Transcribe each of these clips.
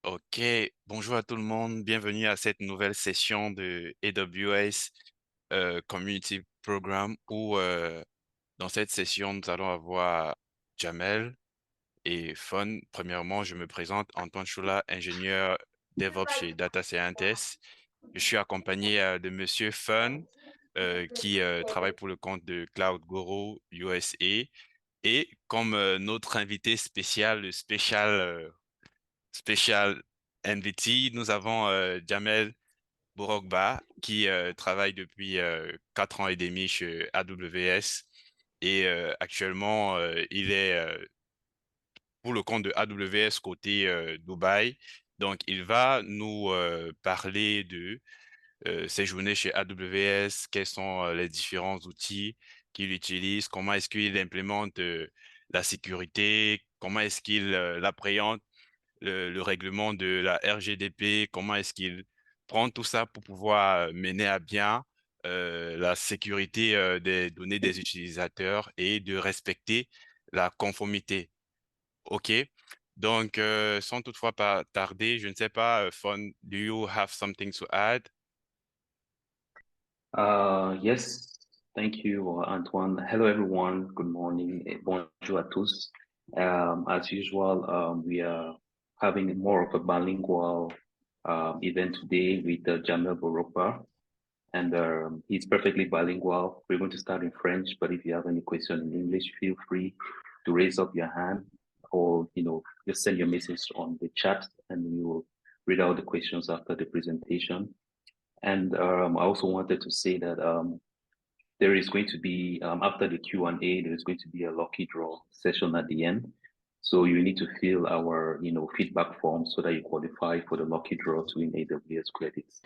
Ok, bonjour à tout le monde, bienvenue à cette nouvelle session de AWS Community Program où dans cette session nous allons avoir Jamel et Fun. Premièrement, je me présente Antoine Choula, ingénieur DevOps chez Data Scientist. Je suis accompagné de Monsieur Fun qui travaille pour le compte de Cloud Guru USA et comme notre invité spécial, le spécial NVT, nous avons Jamel Bourokba qui travaille depuis 4 ans et demi chez AWS et actuellement il est pour le compte de AWS côté Dubaï. Donc il va nous parler de ses journées chez AWS, quels sont les différents outils qu'il utilise, comment est-ce qu'il implémente la sécurité, comment est-ce qu'il l'appréhende le règlement de la RGDP, comment est-ce qu'il prend tout ça pour pouvoir mener à bien la sécurité des données des utilisateurs et de respecter la conformité. OK. Donc, sans toutefois pas tarder, je ne sais pas, Fon, do you have something to add? Yes, thank you, Antoine. Hello, everyone. Good morning. Bonjour à tous. As usual, we are having more of a bilingual event today with Jamel Boropa, and he's perfectly bilingual. We're going to start in French, but if you have any question in English, feel free to raise up your hand or, just send your message on the chat, and we will read out the questions after the presentation. And I also wanted to say that there is going to be after the Q&A, there is going to be a lucky draw session at the end. So you need to fill our feedback form so that you qualify for the lucky draw to win AWS credits.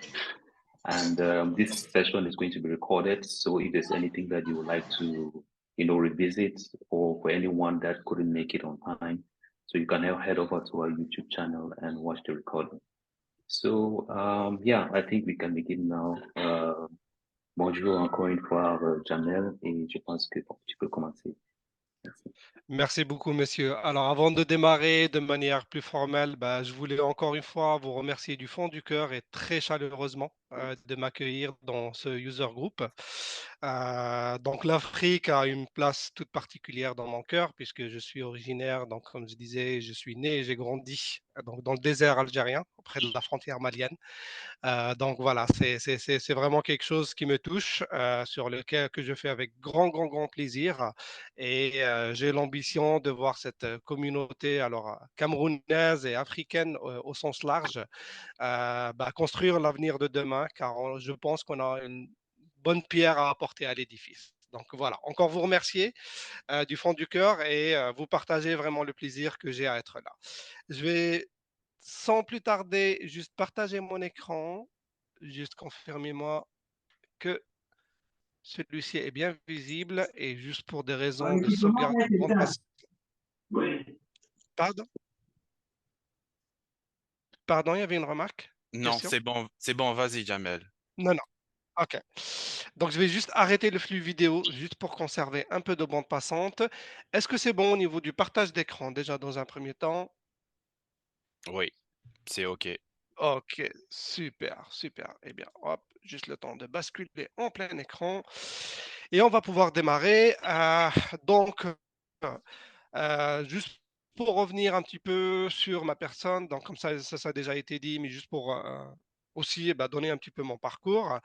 And this session is going to be recorded. So if there's anything that you would like to revisit, or for anyone that couldn't make it on time, so you can head over to our YouTube channel and watch the recording. So yeah, I think we can begin now. Bonjour encore une fois, Jamel, et je pense que tu peux commencer. Merci. Merci beaucoup, monsieur. Alors, avant de démarrer de manière plus formelle, bah, je voulais encore une fois vous remercier du fond du cœur et très chaleureusement de m'accueillir dans ce user group. Donc, l'Afrique a une place toute particulière dans mon cœur puisque je suis originaire, donc comme je disais, je suis né et j'ai grandi donc, dans le désert algérien, près de la frontière malienne. Donc voilà, c'est vraiment quelque chose qui me touche, sur lequel que je fais avec grand, grand, grand plaisir et j'ai l'ambition de voir cette, communauté alors, camerounaise et africaine, au sens large, bah, construire l'avenir de demain car je pense qu'on a une bonne pierre à apporter à l'édifice. Donc voilà, encore vous remercier, du fond du cœur et vous partager vraiment le plaisir que j'ai à être là. Je vais sans plus tarder juste partager mon écran. Juste confirmez-moi que celui-ci est bien visible et juste pour des raisons de sauvegarde de bande passante. Pardon? Pardon, il y avait une remarque? Non, Question? c'est bon, vas-y, Jamel. Non, non. OK. Donc je vais juste arrêter le flux vidéo juste pour conserver un peu de bande passante. Est-ce que c'est bon au niveau du partage d'écran déjà dans un premier temps? Oui, c'est OK. OK, super, super. Eh bien, hop, juste le temps de basculer en plein écran et on va pouvoir démarrer. Donc, juste pour revenir un petit peu sur ma personne, donc comme ça a déjà été dit, mais juste pour aussi bah, donner un petit peu mon parcours.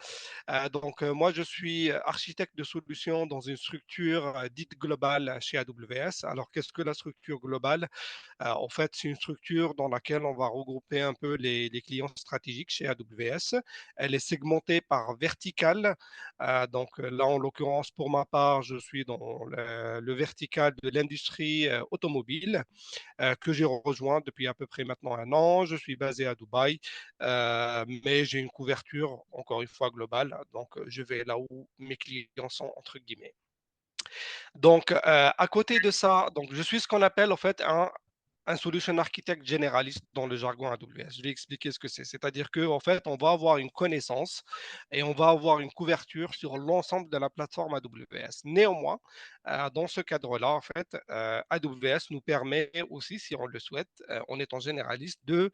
Donc, moi, je suis architecte de solutions dans une structure dite globale chez AWS. Alors, qu'est-ce que la structure globale? En fait, c'est une structure dans laquelle on va regrouper un peu les clients stratégiques chez AWS. Elle est segmentée par verticale. Donc là, en l'occurrence, pour ma part, je suis dans le vertical de l'industrie automobile que j'ai rejoint depuis à peu près maintenant un an. Je suis basé à Dubaï, mais j'ai une couverture, encore une fois, globale. Donc, je vais là où mes clients sont, entre guillemets. Donc, à côté de ça, donc, je suis ce qu'on appelle en fait un solution architect généraliste dans le jargon AWS. Je vais expliquer ce que c'est. C'est-à-dire qu'en fait, on va avoir une connaissance et on va avoir une couverture sur l'ensemble de la plateforme AWS. Néanmoins, dans ce cadre-là, en fait, AWS nous permet aussi, si on le souhaite, en étant généraliste, de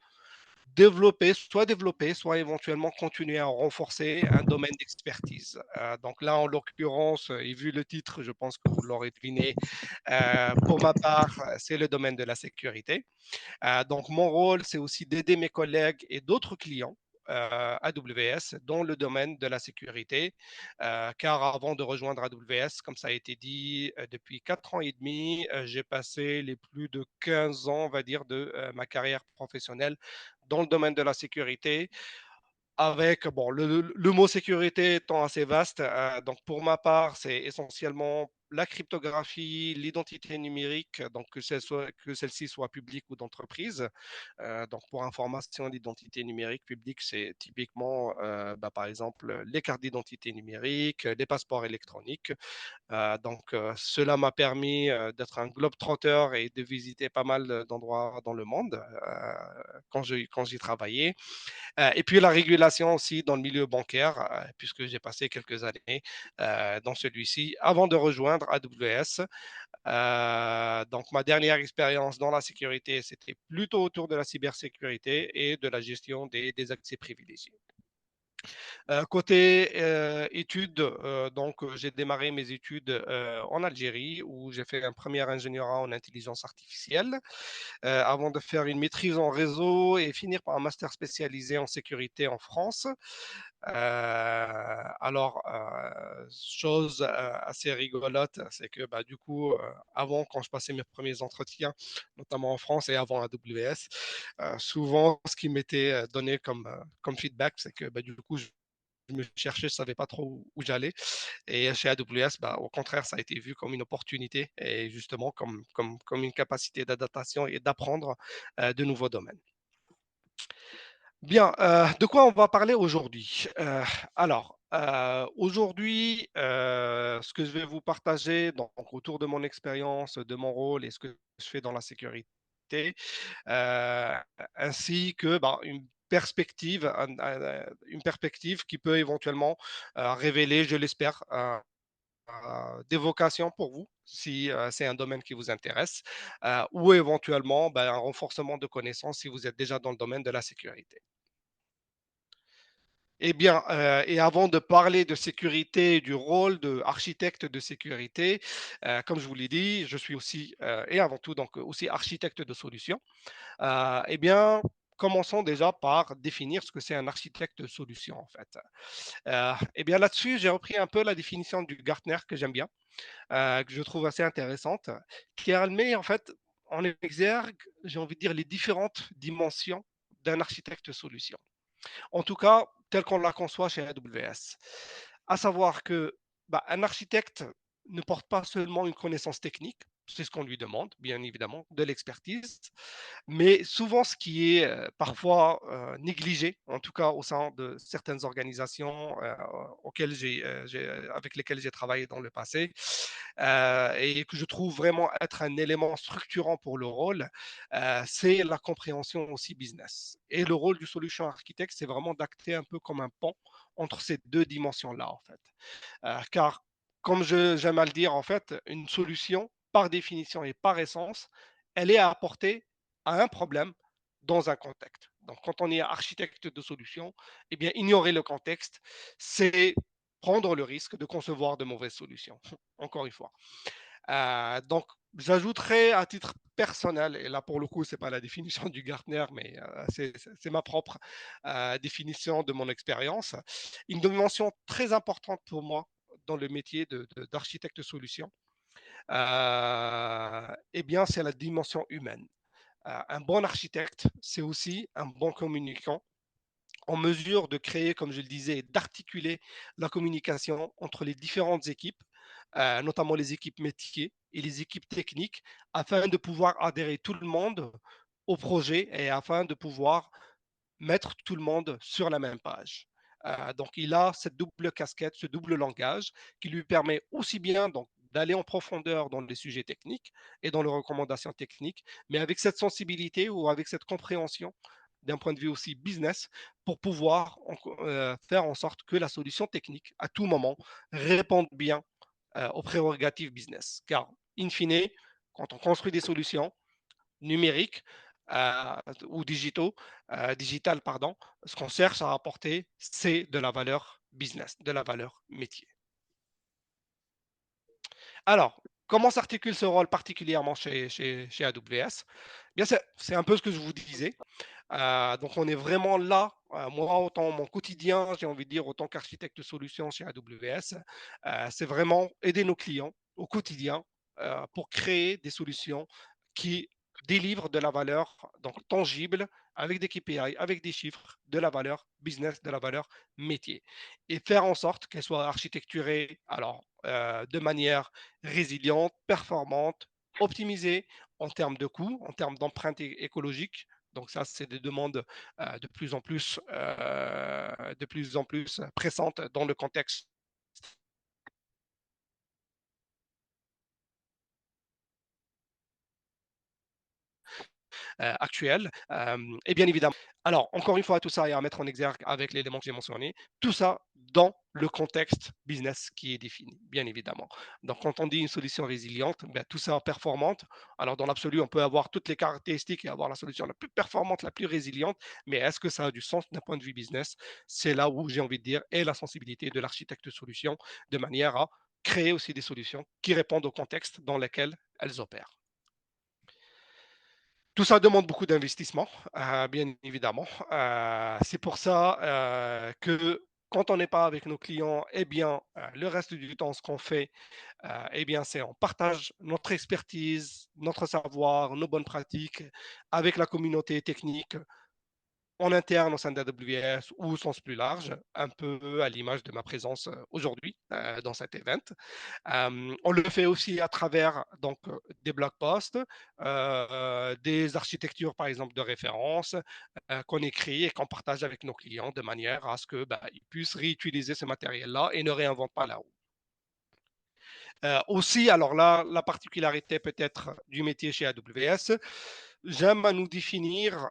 développer, soit éventuellement continuer à renforcer un domaine d'expertise. Donc là, en l'occurrence, et vu le titre, je pense que vous l'aurez deviné, pour ma part, c'est le domaine de la sécurité. Donc, mon rôle, c'est aussi d'aider mes collègues et d'autres clients AWS dans le domaine de la sécurité, car avant de rejoindre AWS, comme ça a été dit, depuis 4 ans et demi, j'ai passé les plus de 15 ans, on va dire, de ma carrière professionnelle dans le domaine de la sécurité, avec bon, le mot sécurité étant assez vaste, donc pour ma part, c'est essentiellement la cryptographie, l'identité numérique, donc que celle-ci soit publique ou d'entreprise. Donc pour information, l'identité numérique publique, c'est typiquement, par exemple, les cartes d'identité numérique, les passeports électroniques. Cela m'a permis d'être un globe-trotteur et de visiter pas mal d'endroits dans le monde quand j'y travaillais. Et puis la régulation aussi dans le milieu bancaire, puisque j'ai passé quelques années dans celui-ci avant de rejoindre AWS. Donc ma dernière expérience dans la sécurité, c'était plutôt autour de la cybersécurité et de la gestion des accès privilégiés. Côté études, j'ai démarré mes études en Algérie où j'ai fait un premier ingénierat en intelligence artificielle avant de faire une maîtrise en réseau et finir par un master spécialisé en sécurité en France. Chose assez rigolote, c'est que du coup, avant, quand je passais mes premiers entretiens, notamment en France et avant AWS, souvent, ce qui m'était donné comme feedback, c'est que du coup, je me cherchais, je ne savais pas trop où j'allais. Et chez AWS, au contraire, ça a été vu comme une opportunité et justement comme une capacité d'adaptation et d'apprendre de nouveaux domaines. Bien, de quoi on va parler aujourd'hui? Aujourd'hui, ce que je vais vous partager donc autour de mon expérience, de mon rôle et ce que je fais dans la sécurité, heu, ainsi que, une perspective qui peut éventuellement, révéler, je l'espère, des vocations pour vous, si, c'est un domaine qui vous intéresse, ou éventuellement, un renforcement de connaissances si vous êtes déjà dans le domaine de la sécurité. Eh bien, et avant de parler de sécurité et du rôle d'architecte de sécurité, comme je vous l'ai dit, je suis aussi, et avant tout donc aussi architecte de solutions. Eh bien, commençons déjà par définir ce que c'est un architecte de solution en fait. Eh bien là-dessus, j'ai repris un peu la définition du Gartner que j'aime bien, que je trouve assez intéressante, qui elle met en fait en exergue, j'ai envie de dire, les différentes dimensions d'un architecte de solution. En tout cas, tel qu'on la conçoit chez AWS. À savoir que un architecte ne porte pas seulement une connaissance technique, c'est ce qu'on lui demande, bien évidemment, de l'expertise, mais souvent ce qui est parfois négligé, en tout cas au sein de certaines organisations avec lesquelles j'ai travaillé dans le passé, et que je trouve vraiment être un élément structurant pour le rôle, c'est la compréhension aussi business. Et le rôle du solution architecte, c'est vraiment d'acter un peu comme un pont entre ces deux dimensions-là, en fait. Car, comme j'aime à le dire, en fait, une solution, par définition et par essence, elle est à apporter à un problème dans un contexte. Donc, quand on est architecte de solution, eh bien, ignorer le contexte, c'est prendre le risque de concevoir de mauvaises solutions, encore une fois. Donc, j'ajouterais à titre personnel, et là pour le coup, ce n'est pas la définition du Gartner, mais c'est ma propre définition de mon expérience, une dimension très importante pour moi dans le métier d'architecte solution, eh bien, c'est la dimension humaine. Un bon architecte, c'est aussi un bon communicant en mesure de créer, comme je le disais, d'articuler la communication entre les différentes équipes, notamment les équipes métiers et les équipes techniques, afin de pouvoir adhérer tout le monde au projet et afin de pouvoir mettre tout le monde sur la même page. Donc, il a cette double casquette, ce double langage qui lui permet aussi bien donc, d'aller en profondeur dans les sujets techniques et dans les recommandations techniques, mais avec cette sensibilité ou avec cette compréhension d'un point de vue aussi business pour pouvoir faire en sorte que la solution technique, à tout moment, réponde bien aux prérogatives business. Car, in fine, quand on construit des solutions numériques, ou digitaux, digital, pardon, ce qu'on cherche à apporter, c'est de la valeur business, de la valeur métier. Alors, comment s'articule ce rôle particulièrement chez AWS? Bien, c'est un peu ce que je vous disais. Donc, on est vraiment là, moi, autant mon quotidien, j'ai envie de dire, autant qu'architecte de solutions chez AWS, c'est vraiment aider nos clients au quotidien pour créer des solutions qui délivrent de la valeur donc tangible avec des KPI, avec des chiffres, de la valeur business, de la valeur métier. Et faire en sorte qu'elles soient architecturées alors, de manière résiliente, performante, optimisée en termes de coûts, en termes d'empreinte écologique. Donc ça, c'est des demandes de plus en plus pressantes dans le contexte actuel. Et bien évidemment, alors encore une fois, tout ça est à mettre en exergue avec l'élément que j'ai mentionné, tout ça dans le contexte business qui est défini, bien évidemment. Donc quand on dit une solution résiliente, ben, tout ça performante, alors dans l'absolu, on peut avoir toutes les caractéristiques et avoir la solution la plus performante, la plus résiliente, mais est-ce que ça a du sens d'un point de vue business? C'est là où j'ai envie de dire est la sensibilité de l'architecte de solution, de manière à créer aussi des solutions qui répondent au contexte dans lequel elles opèrent. Tout ça demande beaucoup d'investissement, bien évidemment. C'est pour ça que quand on n'est pas avec nos clients, eh bien, le reste du temps, ce qu'on fait, eh bien, c'est on partage notre expertise, notre savoir, nos bonnes pratiques avec la communauté technique en interne au sein d'AWS ou au sens plus large, un peu à l'image de ma présence aujourd'hui dans cet event. On le fait aussi à travers donc, des blog posts, des architectures par exemple de référence qu'on écrit et qu'on partage avec nos clients de manière à ce que bah, ils puissent réutiliser ce matériel-là et ne réinventent pas la roue. Aussi, alors là, la particularité peut-être du métier chez AWS, j'aime à nous définir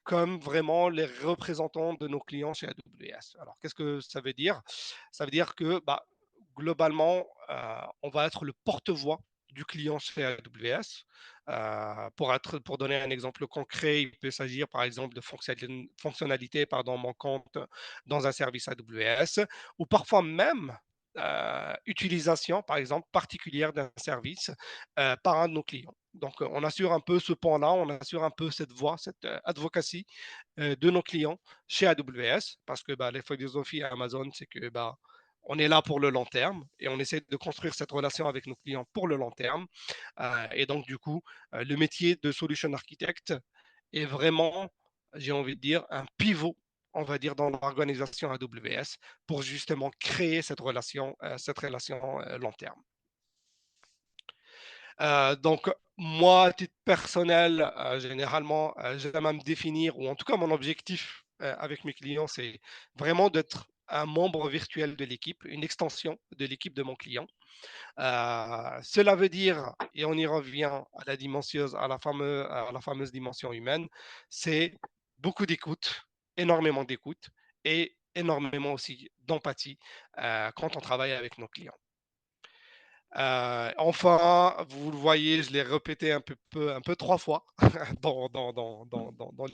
comme vraiment les représentants de nos clients chez AWS. Alors, qu'est-ce que ça veut dire? Ça veut dire que bah, globalement, on va être le porte-voix du client chez AWS. Pour donner un exemple concret, il peut s'agir par exemple de fonctionnalités manquantes dans un service AWS, ou parfois même utilisation, par exemple, particulière d'un service par un de nos clients. Donc, on assure un peu ce point-là, on assure un peu cette voix, cette advocacy de nos clients chez AWS, parce que bah, la philosophie à Amazon, c'est que bah, on est là pour le long terme et on essaie de construire cette relation avec nos clients pour le long terme. Et donc, du coup, le métier de solution architect est vraiment, j'ai envie de dire, un pivot, on va dire, dans l'organisation AWS pour justement créer cette relation long terme. Donc, moi, à titre personnel, généralement, j'aime à me définir, ou en tout cas, mon objectif avec mes clients, c'est vraiment d'être un membre virtuel de l'équipe, une extension de l'équipe de mon client. Cela veut dire, et on y revient à la fameuse dimension humaine, c'est beaucoup d'écoute, énormément d'écoute et énormément aussi d'empathie quand on travaille avec nos clients. Enfin, vous le voyez, je l'ai répété un peu 3 fois dans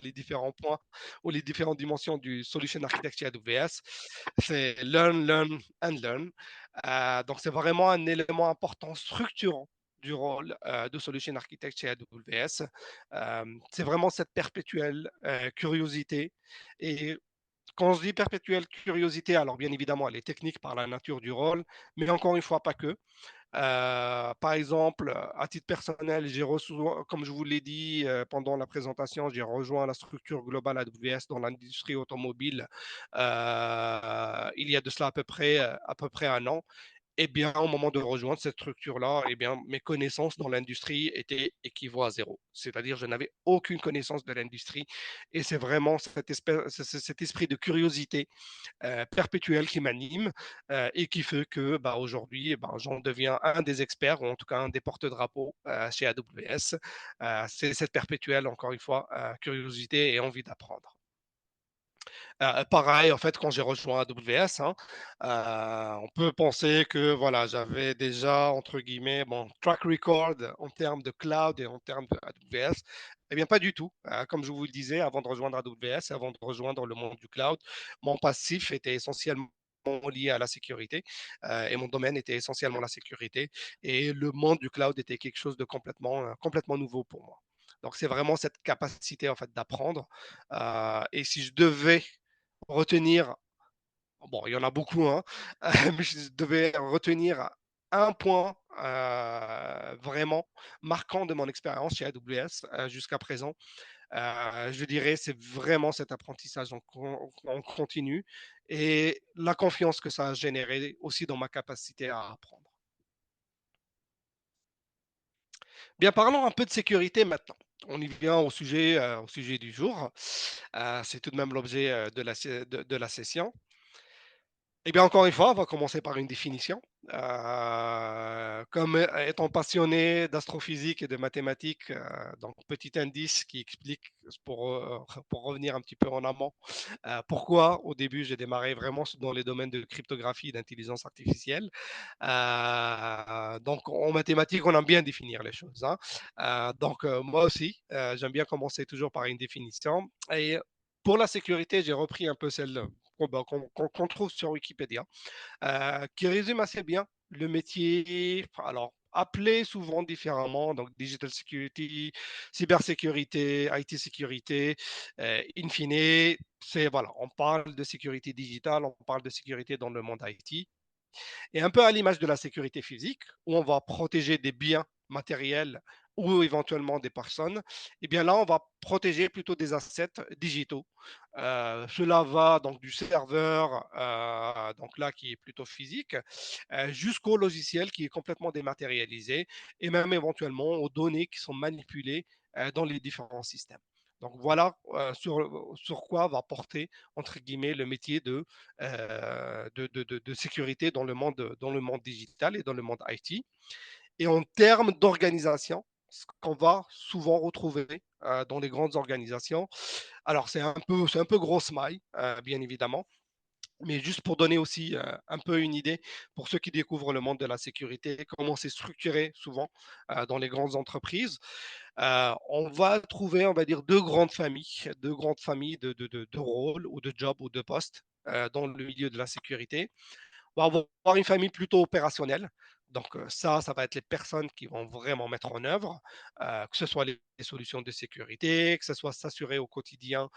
les différents points ou les différentes dimensions du solution architecture AWS. C'est learn, learn and learn. Donc c'est vraiment un élément important structurant du rôle de solution architect chez AWS. C'est vraiment cette perpétuelle curiosité. Et quand je dis perpétuelle curiosité, alors bien évidemment, elle est technique par la nature du rôle, mais encore une fois, pas que. Par exemple, à titre personnel, comme je vous l'ai dit pendant la présentation, j'ai rejoint la structure globale AWS dans l'industrie automobile il y a de cela à peu près un an. Eh bien, au moment de rejoindre cette structure-là, eh bien, mes connaissances dans l'industrie étaient équivalentes à zéro. C'est-à-dire, je n'avais aucune connaissance de l'industrie. Et c'est vraiment cet esprit de curiosité perpétuel qui m'anime et qui fait que bah, aujourd'hui, bah, j'en deviens un des experts, ou en tout cas un des porte-drapeaux chez AWS. C'est cette perpétuelle, encore une fois, curiosité et envie d'apprendre. Pareil, en fait, quand j'ai rejoint AWS, hein, on peut penser que voilà, j'avais déjà, entre guillemets, mon track record en termes de cloud et en termes de AWS. Eh bien, pas du tout. Comme je vous le disais, avant de rejoindre AWS, avant de rejoindre le monde du cloud, mon passif était essentiellement lié à la sécurité et mon domaine était essentiellement la sécurité. Et le monde du cloud était quelque chose de complètement nouveau pour moi. Donc, c'est vraiment cette capacité en fait d'apprendre. Et si je devais retenir, bon, il y en a beaucoup, hein, mais je devais retenir un point vraiment marquant de mon expérience chez AWS jusqu'à présent, je dirais, c'est vraiment cet apprentissage en continu et la confiance que ça a généré aussi dans ma capacité à apprendre. Bien, parlons un peu de sécurité maintenant. On y vient au sujet du jour. C'est tout de même l'objet de la session. Eh bien, encore une fois, on va commencer par une définition. Comme étant passionné d'astrophysique et de mathématiques, donc petit indice qui explique, pour revenir un petit peu en amont, pourquoi au début j'ai démarré vraiment dans les domaines de cryptographie et d'intelligence artificielle. Donc en mathématiques, on aime bien définir les choses, hein. Donc moi aussi, j'aime bien commencer toujours par une définition. Et pour la sécurité, j'ai repris un peu celle qu'on trouve sur Wikipédia, qui résume assez bien le métier, alors appelé souvent différemment, donc digital security, cybersécurité, IT sécurité. In fine, c'est voilà, on parle de sécurité digitale, on parle de sécurité dans le monde IT. Et un peu à l'image de la sécurité physique, où on va protéger des biens matériels ou éventuellement des personnes, et bien là, on va protéger plutôt des assets digitaux. Cela va donc du serveur, donc là qui est plutôt physique, jusqu'au logiciel qui est complètement dématérialisé, et même éventuellement aux données qui sont manipulées dans les différents systèmes. Donc voilà sur quoi va porter, entre guillemets, le métier de sécurité dans le monde digital et dans le monde IT. Et en termes d'organisation, ce qu'on va souvent retrouver dans les grandes organisations, alors c'est un peu grosse maille, bien évidemment, mais juste pour donner aussi un peu une idée pour ceux qui découvrent le monde de la sécurité, comment c'est structuré souvent dans les grandes entreprises. On va trouver, on va dire, deux grandes familles de rôles ou de jobs ou de postes dans le milieu de la sécurité. On va avoir une famille plutôt opérationnelle. Donc ça va être les personnes qui vont vraiment mettre en œuvre, que ce soit les solutions de sécurité, que ce soit s'assurer au quotidien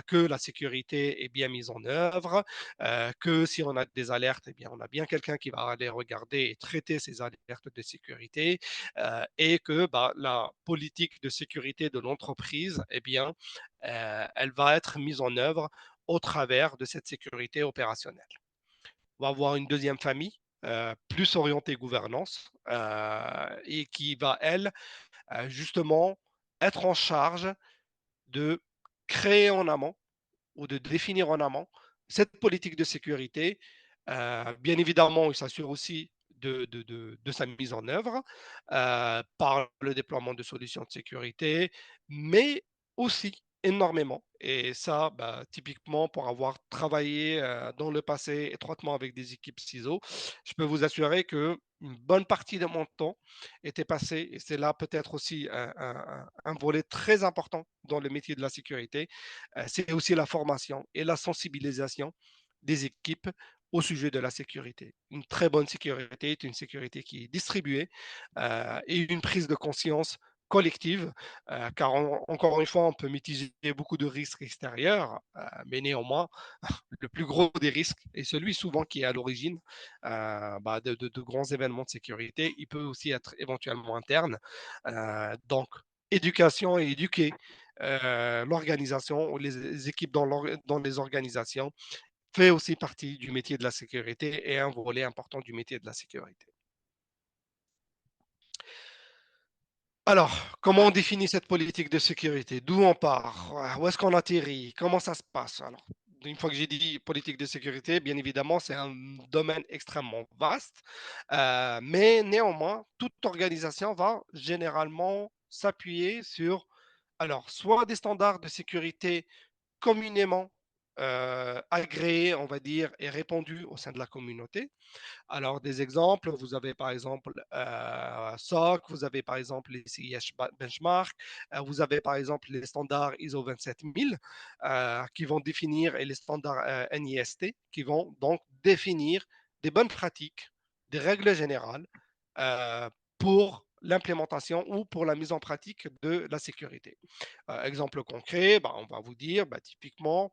que la sécurité est bien mise en œuvre, que si on a des alertes, eh bien, on a bien quelqu'un qui va aller regarder et traiter ces alertes de sécurité, et que bah, la politique de sécurité de l'entreprise, eh bien, elle va être mise en œuvre au travers de cette sécurité opérationnelle. On va avoir une deuxième famille, plus orientée gouvernance, et qui va, elle, justement, être en charge de créer en amont ou de définir en amont cette politique de sécurité. Bien évidemment, il s'assure aussi de sa mise en œuvre par le déploiement de solutions de sécurité, mais aussi énormément. Et ça, bah, typiquement, pour avoir travaillé dans le passé étroitement avec des équipes CISO, je peux vous assurer que une bonne partie de mon temps était passé, et c'est là peut-être aussi un volet très important dans le métier de la sécurité, c'est aussi la formation et la sensibilisation des équipes au sujet de la sécurité. Une très bonne sécurité est une sécurité qui est distribuée et une prise de conscience collective, car encore une fois, on peut mitiger beaucoup de risques extérieurs, mais néanmoins, le plus gros des risques est celui souvent qui est à l'origine bah, de grands événements de sécurité. Il peut aussi être éventuellement interne. Donc, éducation et éduquer l'organisation ou les équipes dans les organisations fait aussi partie du métier de la sécurité et un volet important du métier de la sécurité. Alors, comment on définit cette politique de sécurité? D'où on part? Où est-ce qu'on atterrit? Comment ça se passe? Alors, une fois que j'ai dit politique de sécurité, bien évidemment, c'est un domaine extrêmement vaste, mais néanmoins, toute organisation va généralement s'appuyer sur, alors, soit des standards de sécurité communément agréés, on va dire, et répandus au sein de la communauté. Alors, des exemples, vous avez par exemple SOC, vous avez par exemple les CIH Benchmark, vous avez par exemple les standards ISO 27000 qui vont définir, et les standards NIST qui vont donc définir des bonnes pratiques, des règles générales euh, pour l'implémentation ou pour la mise en pratique de la sécurité. Exemple concret, bah, on va vous dire bah, typiquement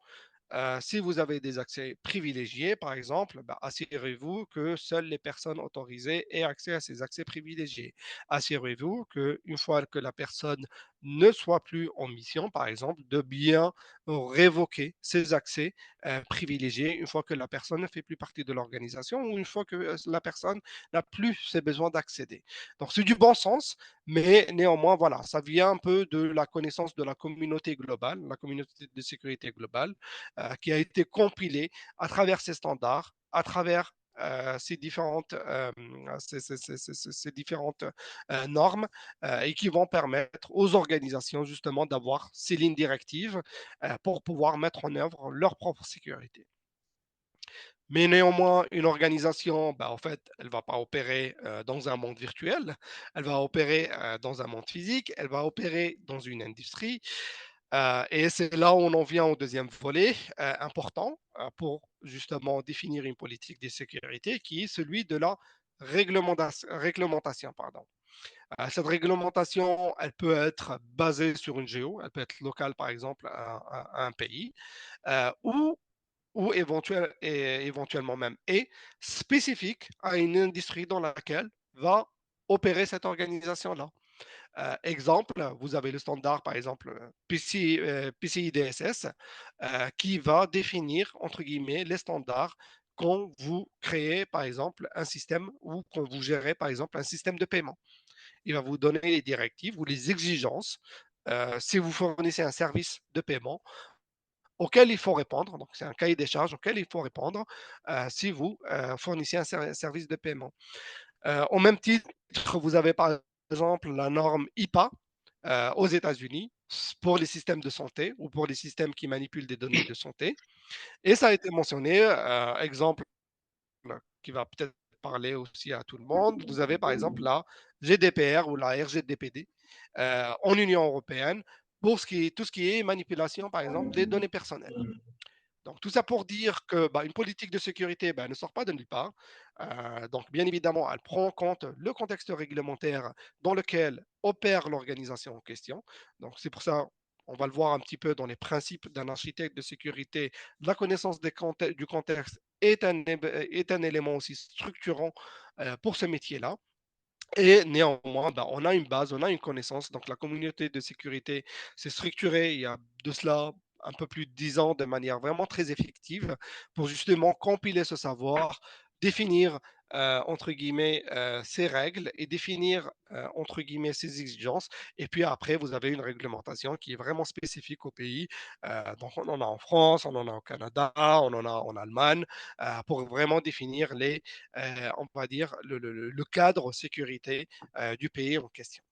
si vous avez des accès privilégiés, par exemple, bah, assurez-vous que seules les personnes autorisées aient accès à ces accès privilégiés. Assurez-vous qu'une fois que la personne ne soit plus en mission, par exemple, de bien révoquer ces accès privilégiés une fois que la personne ne fait plus partie de l'organisation ou une fois que la personne n'a plus ses besoins d'accéder. Donc c'est du bon sens, mais néanmoins, voilà, ça vient un peu de la connaissance de la communauté globale, la communauté de sécurité globale qui a été compilé à travers ces standards, à travers ces différentes normes et qui vont permettre aux organisations justement d'avoir ces lignes directives pour pouvoir mettre en œuvre leur propre sécurité. Mais néanmoins, une organisation, bah, en fait, elle ne va pas opérer dans un monde virtuel, elle va opérer dans un monde physique, elle va opérer dans une industrie, et c'est là où on en vient au deuxième volet important pour justement définir une politique de sécurité qui est celui de la réglementation. Pardon. Cette réglementation, elle peut être basée sur une géo, elle peut être locale par exemple à un pays, ou, éventuellement même est spécifique à une industrie dans laquelle va opérer cette organisation-là. Exemple, vous avez le standard, par exemple, PCI DSS, qui va définir, entre guillemets, les standards quand vous créez, par exemple, un système ou quand vous gérez, par exemple, un système de paiement. Il va vous donner les directives ou les exigences si vous fournissez un service de paiement auquel il faut répondre. Donc, c'est un cahier des charges auquel il faut répondre si vous fournissez un service de paiement. Au même titre, vous avez par exemple la norme IPA aux États-Unis pour les systèmes de santé ou pour les systèmes qui manipulent des données de santé. Et ça a été mentionné, exemple qui va peut-être parler aussi à tout le monde. Vous avez par exemple la GDPR ou la RGDPD en Union européenne pour tout ce qui est manipulation, par exemple, des données personnelles. Donc, tout ça pour dire que bah, une politique de sécurité bah, ne sort pas de nulle part. Donc, bien évidemment, elle prend en compte le contexte réglementaire dans lequel opère l'organisation en question. Donc, c'est pour ça, on va le voir un petit peu dans les principes d'un architecte de sécurité. La connaissance du contexte est un élément aussi structurant pour ce métier-là. Et néanmoins, bah, on a une base, on a une connaissance. Donc, la communauté de sécurité s'est structurée il y a de cela un peu plus de 10 ans de manière vraiment très effective pour justement compiler ce savoir, définir, entre guillemets, ces règles et définir, entre guillemets, ces exigences. Et puis après, vous avez une réglementation qui est vraiment spécifique au pays. Donc, on en a en France, on en a au Canada, on en a en Allemagne, pour vraiment définir on va dire, le cadre sécurité du pays en question.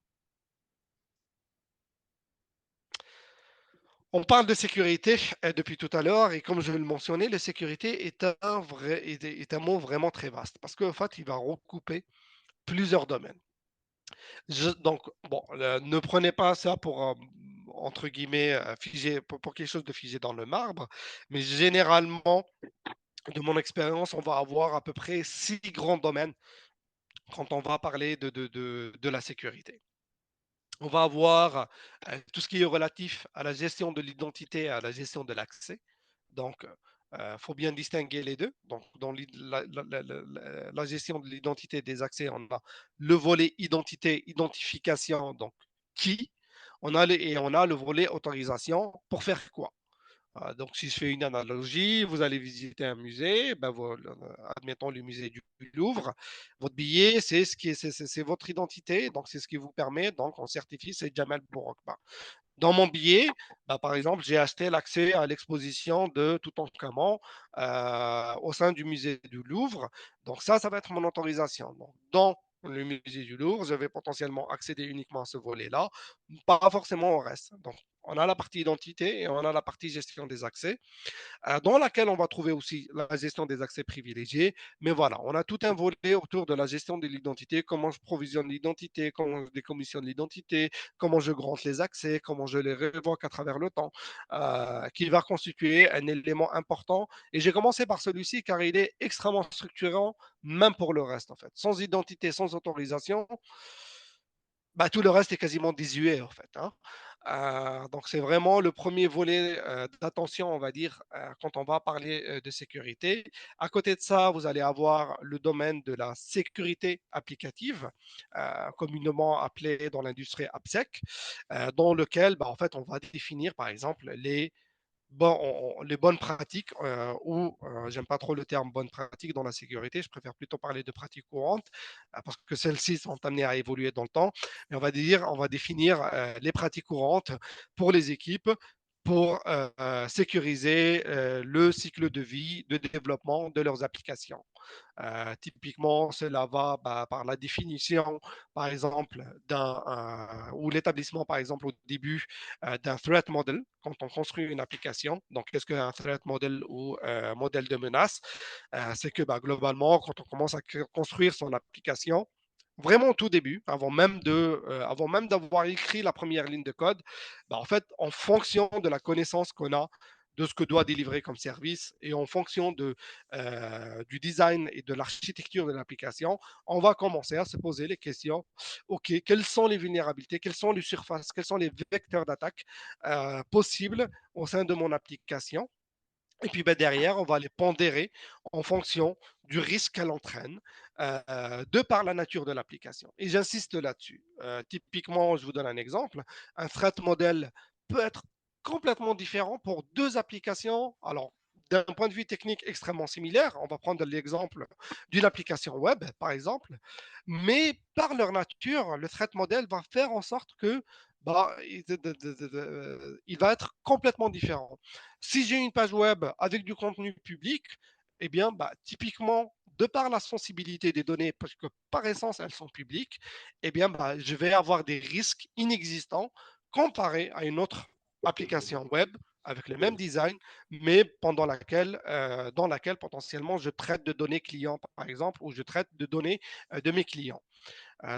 On parle de sécurité depuis tout à l'heure et comme je le mentionnais, la sécurité est un mot vraiment très vaste parce qu'en fait, il va recouper plusieurs domaines. Donc, bon, ne prenez pas ça pour, entre guillemets, figé, pour quelque chose de figé dans le marbre, mais généralement, de mon expérience, on va avoir à peu près 6 grands domaines quand on va parler de la sécurité. On va avoir tout ce qui est relatif à la gestion de l'identité et à la gestion de l'accès. Donc, il faut bien distinguer les deux. Donc, dans la gestion de l'identité des accès, on a le volet identité, identification, donc qui, et on a le volet autorisation pour faire quoi. Donc, si je fais une analogie, vous allez visiter un musée, ben, admettons le musée du Louvre, votre billet, c'est c'est votre identité, donc c'est ce qui vous permet, donc on certifie, c'est Jamel Bourokba. Dans mon billet, bah, par exemple, j'ai acheté l'accès à l'exposition de Toutankhamon au sein du musée du Louvre. Donc ça va être mon autorisation. Donc, dans le musée du Louvre, je vais potentiellement accéder uniquement à ce volet-là, pas forcément au reste. Donc, On a la partie identité et on a la partie gestion des accès, dans laquelle on va trouver aussi la gestion des accès privilégiés. Mais voilà, on a tout un volet autour de la gestion de l'identité, comment je provisionne l'identité, comment je décommissionne l'identité, comment je grante les accès, comment je les révoque à travers le temps, qui va constituer un élément important. Et j'ai commencé par celui-ci car il est extrêmement structurant, même pour le reste en fait. Sans identité, sans autorisation, bah, tout le reste est quasiment désuet en fait, hein. Donc c'est vraiment le premier volet, d'attention, on va dire, quand on va parler, de sécurité. À côté de ça, vous allez avoir le domaine de la sécurité applicative, communément appelé dans l'industrie AppSec, dans lequel, bah, en fait, on va définir, par exemple, les bonnes pratiques, ou j'aime pas trop le terme bonne pratique dans la sécurité, je préfère plutôt parler de pratiques courantes, parce que celles-ci sont amenées à évoluer dans le temps. Mais on va définir les pratiques courantes pour les équipes pour sécuriser le cycle de vie, de développement de leurs applications. Typiquement, cela va bah, par la définition, par exemple, ou l'établissement, par exemple, au début d'un threat model, quand on construit une application. Donc, qu'est-ce qu'un threat model ou modèle de menace? C'est que bah, globalement, quand on commence à construire son application, vraiment au tout début, avant même d'avoir écrit la première ligne de code, bah, en fait, en fonction de la connaissance qu'on a de ce que doit délivrer comme service et en fonction du design et de l'architecture de l'application, on va commencer à se poser les questions. OK, quelles sont les vulnérabilités, quelles sont les surfaces, quels sont les vecteurs d'attaque possibles au sein de mon application? Et puis ben, derrière, on va les pondérer en fonction du risque qu'elle entraîne, de par la nature de l'application. Et j'insiste là-dessus. Typiquement, je vous donne un exemple. Un threat model peut être complètement différent pour deux applications. Alors, d'un point de vue technique extrêmement similaire, on va prendre l'exemple d'une application web, par exemple, mais par leur nature, le threat model va faire en sorte que bah, il va être complètement différent. Si j'ai une page web avec du contenu public, eh bien, bah, typiquement, de par la sensibilité des données, parce que par essence, elles sont publiques, eh bien, bah, je vais avoir des risques inexistants comparés à une autre application web avec le même design, mais dans laquelle potentiellement je traite de données clients, par exemple, ou je traite de données de mes clients.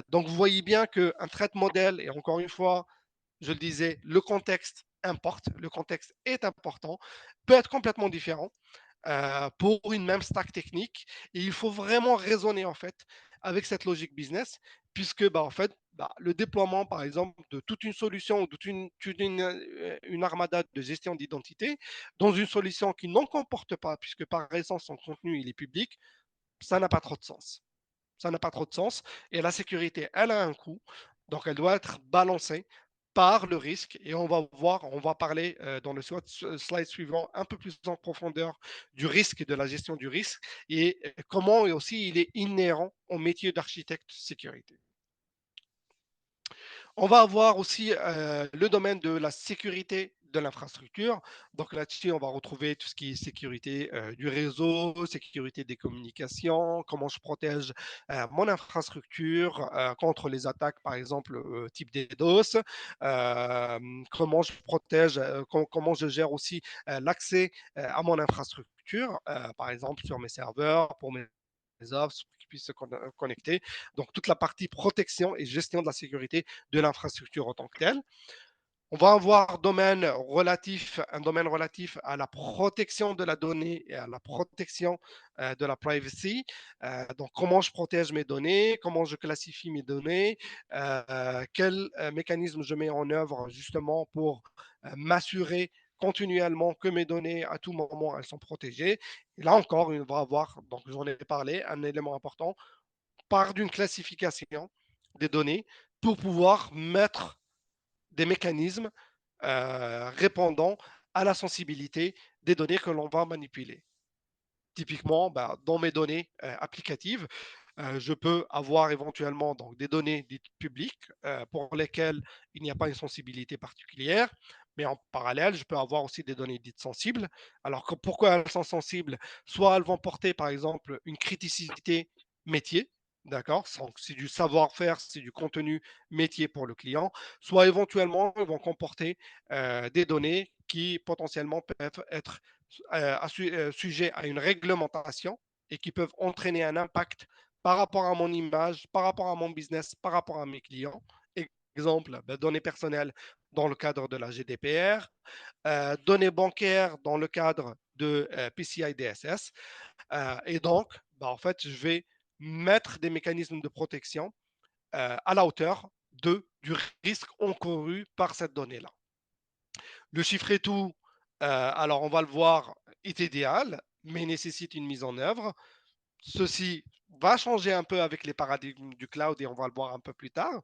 Donc, vous voyez bien qu'un traitement modèle, et encore une fois, je le disais, le contexte importe, le contexte est important, peut être complètement différent pour une même stack technique. Et il faut vraiment raisonner en fait avec cette logique business, puisque bah, en fait, bah, le déploiement, par exemple, de toute une solution ou une armada de gestion d'identité dans une solution qui n'en comporte pas, puisque par essence son contenu il est public, ça n'a pas trop de sens. Ça n'a pas trop de sens. Et la sécurité, elle a un coût. Donc, elle doit être balancée par le risque. Et on va parler dans le slide suivant un peu plus en profondeur du risque et de la gestion du risque et comment aussi il est inhérent au métier d'architecte sécurité. On va avoir aussi le domaine de la sécurité de l'infrastructure. Donc là-dessus, on va retrouver tout ce qui est sécurité du réseau, sécurité des communications, comment je protège mon infrastructure contre les attaques, par exemple, type DDoS, comment je protège, comment je gère aussi l'accès à mon infrastructure, par exemple sur mes serveurs, pour mes offres, pour qu'ils puissent se connecter. Donc toute la partie protection et gestion de la sécurité de l'infrastructure en tant que telle. On va avoir un domaine relatif à la protection de la donnée et à la protection de la privacy. Donc, comment je protège mes données, comment je classifie mes données, quel mécanisme je mets en œuvre justement pour m'assurer continuellement que mes données, à tout moment, elles sont protégées. Et là encore, il va avoir, donc j'en ai parlé, un élément important, part d'une classification des données pour pouvoir mettre des mécanismes répondant à la sensibilité des données que l'on va manipuler. Typiquement, bah, dans mes données applicatives, je peux avoir éventuellement donc, des données dites publiques pour lesquelles il n'y a pas une sensibilité particulière, mais en parallèle, je peux avoir aussi des données dites sensibles. Alors, pourquoi elles sont sensibles? Soit elles vont porter, par exemple, une criticité métier, D'accord? Donc, c'est du savoir-faire, c'est du contenu métier pour le client. Soit éventuellement, ils vont comporter des données qui potentiellement peuvent être sujets à une réglementation et qui peuvent entraîner un impact par rapport à mon image, par rapport à mon business, par rapport à mes clients. Exemple, ben, données personnelles dans le cadre de la GDPR, données bancaires dans le cadre de PCI DSS. Et donc, bah, en fait, je vais mettre des mécanismes de protection à la hauteur du risque encouru par cette donnée-là. Le chiffre et tout, alors on va le voir, est idéal, mais nécessite une mise en œuvre. Ceci va changer un peu avec les paradigmes du cloud et on va le voir un peu plus tard.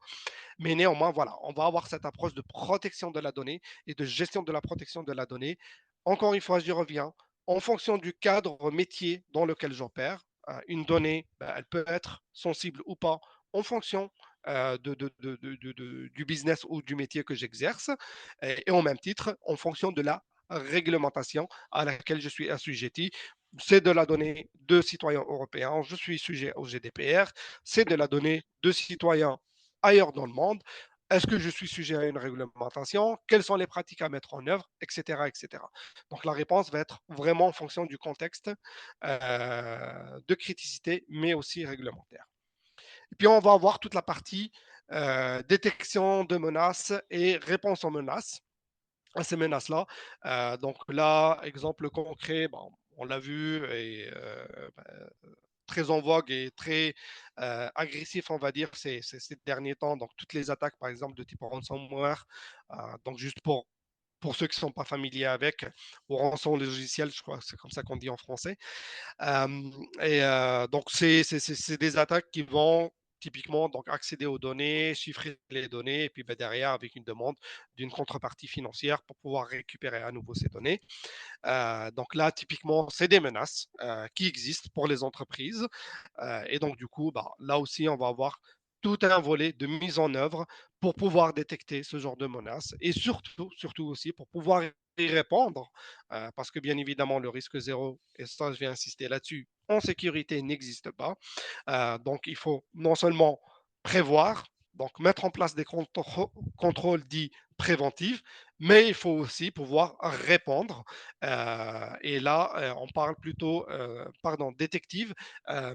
Mais néanmoins, voilà, on va avoir cette approche de protection de la donnée et de gestion de la protection de la donnée. Encore une fois, j'y reviens. En fonction du cadre métier dans lequel j'opère, une donnée, ben, elle peut être sensible ou pas en fonction du business ou du métier que j'exerce, et en même titre, en fonction de la réglementation à laquelle je suis assujetti. C'est de la donnée de citoyens européens, je suis sujet au GDPR, c'est de la donnée de citoyens ailleurs dans le monde. Est-ce que je suis sujet à une réglementation? Quelles sont les pratiques à mettre en œuvre, etc., etc. Donc la réponse va être vraiment en fonction du contexte de criticité, mais aussi réglementaire. Et puis on va avoir toute la partie détection de menaces et réponse aux menaces, à ces menaces-là. Donc là, exemple concret, bon, on l'a vu, et très en vogue et très agressif, on va dire, ces derniers temps. Donc, toutes les attaques, par exemple, de type ransomware. Donc, juste pour ceux qui ne sont pas familiers avec, ou rançon logiciel, je crois que c'est comme ça qu'on dit en français. Donc, c'est des attaques qui vont typiquement donc accéder aux données, chiffrer les données, et puis ben, derrière avec une demande d'une contrepartie financière pour pouvoir récupérer à nouveau ces données. Donc là, typiquement, c'est des menaces qui existent pour les entreprises. Et donc, du coup, bah, là aussi, on va avoir tout un volet de mise en œuvre pour pouvoir détecter ce genre de menaces et surtout aussi pour pouvoir y répondre, parce que bien évidemment, le risque zéro, et ça, je vais insister là-dessus, en sécurité n'existe pas. Donc, il faut non seulement prévoir, donc mettre en place des contrôles dits préventifs, mais il faut aussi pouvoir répondre. Et là, on parle plutôt, pardon, détective,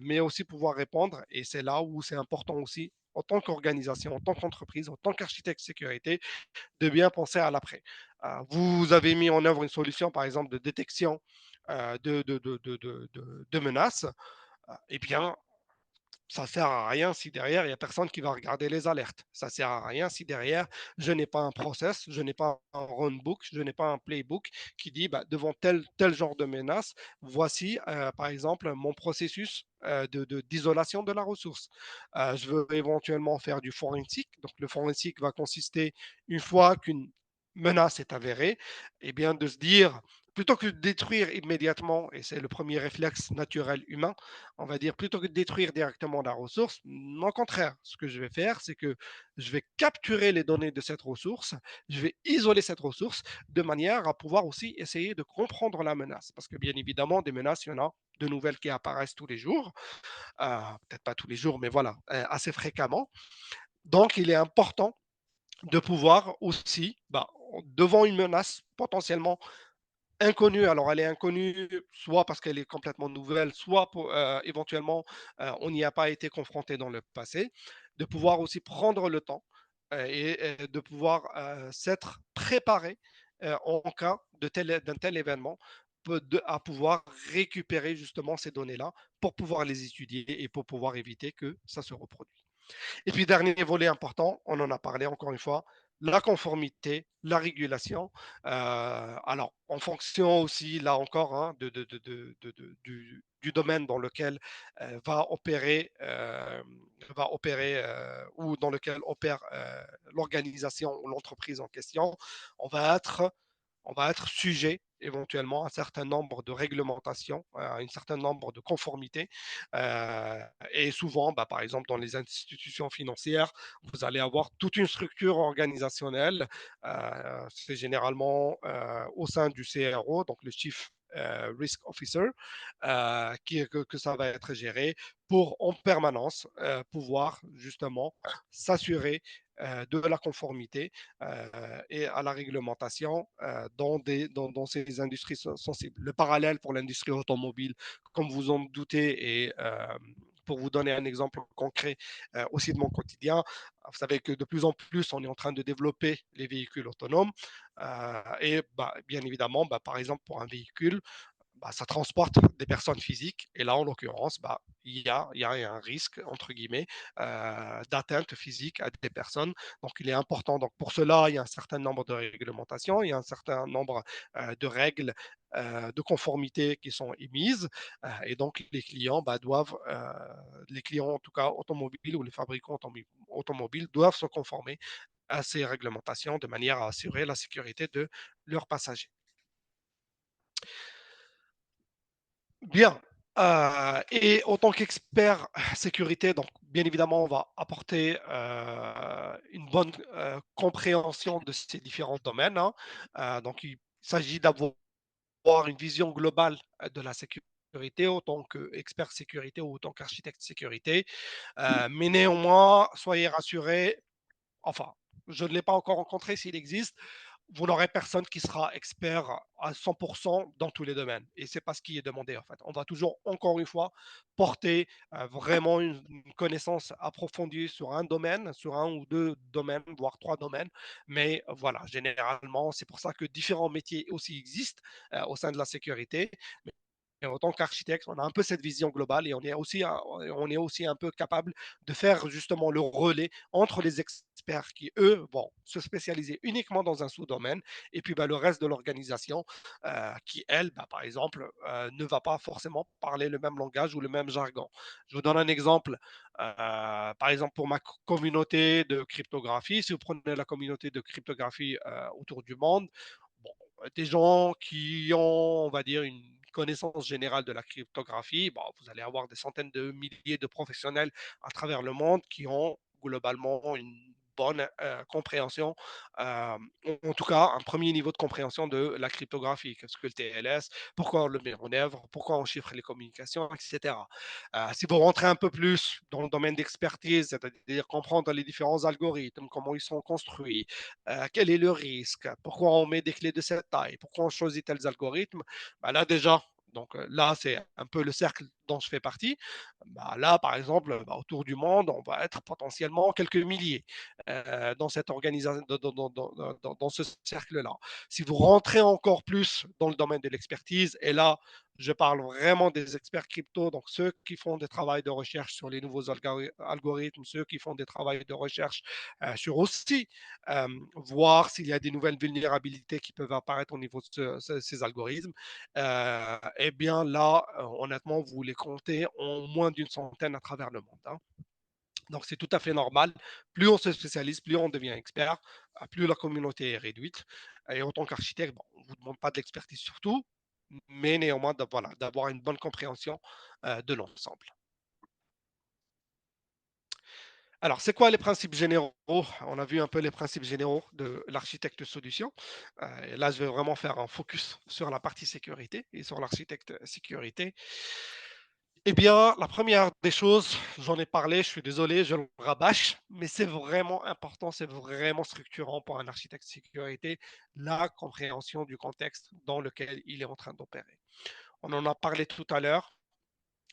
mais aussi pouvoir répondre. Et c'est là où c'est important aussi, en tant qu'organisation, en tant qu'entreprise, en tant qu'architecte sécurité, de bien penser à l'après. Vous avez mis en œuvre une solution, par exemple, de détection de menaces. Eh bien, ça sert à rien si derrière, il n'y a personne qui va regarder les alertes. Ça sert à rien si derrière, je n'ai pas un process, je n'ai pas un runbook, je n'ai pas un playbook qui dit bah, devant tel genre de menace, voici par exemple mon processus d'isolation de la ressource. Je veux éventuellement faire du forensic. Donc le forensic va consister, une fois qu'une menace est avérée, eh bien de se dire, plutôt que de détruire immédiatement, et c'est le premier réflexe naturel humain, on va dire, plutôt que de détruire directement la ressource, au contraire, ce que je vais faire, c'est que je vais capturer les données de cette ressource, je vais isoler cette ressource de manière à pouvoir aussi essayer de comprendre la menace. Parce que bien évidemment, des menaces, il y en a de nouvelles qui apparaissent tous les jours, peut-être pas tous les jours, mais voilà, assez fréquemment. Donc, il est important de pouvoir aussi, bah, devant une menace potentiellement inconnue. Alors, elle est inconnue, soit parce qu'elle est complètement nouvelle, soit pour, éventuellement, on n'y a pas été confronté dans le passé, de pouvoir aussi prendre le temps et de pouvoir s'être préparé en cas d'un tel événement à pouvoir récupérer justement ces données-là pour pouvoir les étudier et pour pouvoir éviter que ça se reproduise. Et puis, dernier volet important, on en a parlé encore une fois, la conformité, la régulation. Alors, en fonction aussi, là encore, hein, du domaine dans lequel va opérer ou dans lequel opère l'organisation ou l'entreprise en question, on va être on va être sujet éventuellement à un certain nombre de réglementations, à un certain nombre de conformités. Euh, et souvent, bah, par exemple, dans les institutions financières, vous allez avoir toute une structure organisationnelle. C'est généralement au sein du CRO, donc le Chief Risk Officer, que ça va être géré pour en permanence pouvoir justement s'assurer de la conformité et à la réglementation dans ces industries sensibles. Le parallèle pour l'industrie automobile, comme vous en doutez, et pour vous donner un exemple concret aussi de mon quotidien, vous savez que de plus en plus, on est en train de développer les véhicules autonomes. Et bah, bien évidemment, bah, par exemple, pour un véhicule, bah, ça transporte des personnes physiques. Et là, en l'occurrence, bah, il y a un risque, entre guillemets, d'atteinte physique à des personnes. Donc, il est important. Donc, pour cela, il y a un certain nombre de réglementations, il y a un certain nombre de règles de conformité qui sont émises. Et donc, les clients bah, doivent, les clients en tout cas automobiles ou les fabricants automobiles doivent se conformer à ces réglementations de manière à assurer la sécurité de leurs passagers. Bien. Et en tant qu'expert sécurité, donc bien évidemment, on va apporter une bonne compréhension de ces différents domaines, hein. Donc, il s'agit d'avoir une vision globale de la sécurité en tant qu'expert sécurité ou en tant qu'architecte sécurité. Mais néanmoins, soyez rassurés, enfin, je ne l'ai pas encore rencontré s'il existe, vous n'aurez personne qui sera expert à 100% dans tous les domaines. Et c'est pas ce qui est demandé en fait. On va toujours, encore une fois, porter vraiment une connaissance approfondie sur un domaine, sur un ou deux domaines, voire trois domaines. Mais voilà, généralement, c'est pour ça que différents métiers aussi existent au sein de la sécurité. Et en tant qu'architecte, on a un peu cette vision globale et on est aussi un peu capable de faire justement le relais entre les experts qui, eux, vont se spécialiser uniquement dans un sous-domaine et puis bah, le reste de l'organisation qui, elle, bah, par exemple, ne va pas forcément parler le même langage ou le même jargon. Je vous donne un exemple. Par exemple, pour ma communauté de cryptographie, si vous prenez la communauté de cryptographie autour du monde, bon, des gens qui ont, on va dire, une connaissance générale de la cryptographie, bon, vous allez avoir des centaines de milliers de professionnels à travers le monde qui ont globalement une bonne compréhension, en tout cas un premier niveau de compréhension de la cryptographie, qu'est-ce que le TLS, pourquoi on le met en œuvre, pourquoi on chiffre les communications, etc. Si vous rentrez un peu plus dans le domaine d'expertise, c'est-à-dire comprendre les différents algorithmes, comment ils sont construits, quel est le risque, pourquoi on met des clés de cette taille, pourquoi on choisit tels algorithmes, bah là déjà, donc là c'est un peu le cercle dont je fais partie. Bah là par exemple, bah, autour du monde, on va être potentiellement quelques milliers dans cette organisation, dans ce cercle-là. Si vous rentrez encore plus dans le domaine de l'expertise, et là je parle vraiment des experts crypto, donc ceux qui font des travaux de recherche sur les nouveaux algorithmes, ceux qui font des travaux de recherche sur aussi voir s'il y a des nouvelles vulnérabilités qui peuvent apparaître au niveau de ces algorithmes. Eh bien là, honnêtement, vous les comptez en moins d'une centaine à travers le monde, hein. Donc c'est tout à fait normal. Plus on se spécialise, plus on devient expert, plus la communauté est réduite. Et en tant qu'architecte, bon, on ne vous demande pas de l'expertise sur tout, mais néanmoins voilà, d'avoir une bonne compréhension de l'ensemble. Alors, c'est quoi les principes généraux? On a vu un peu les principes généraux de l'architecte solution. Et là, je vais vraiment faire un focus sur la partie sécurité et sur l'architecte sécurité. Eh bien, la première des choses, j'en ai parlé, je suis désolé, je le rabâche, mais c'est vraiment important, c'est vraiment structurant pour un architecte sécurité, la compréhension du contexte dans lequel il est en train d'opérer. On en a parlé tout à l'heure.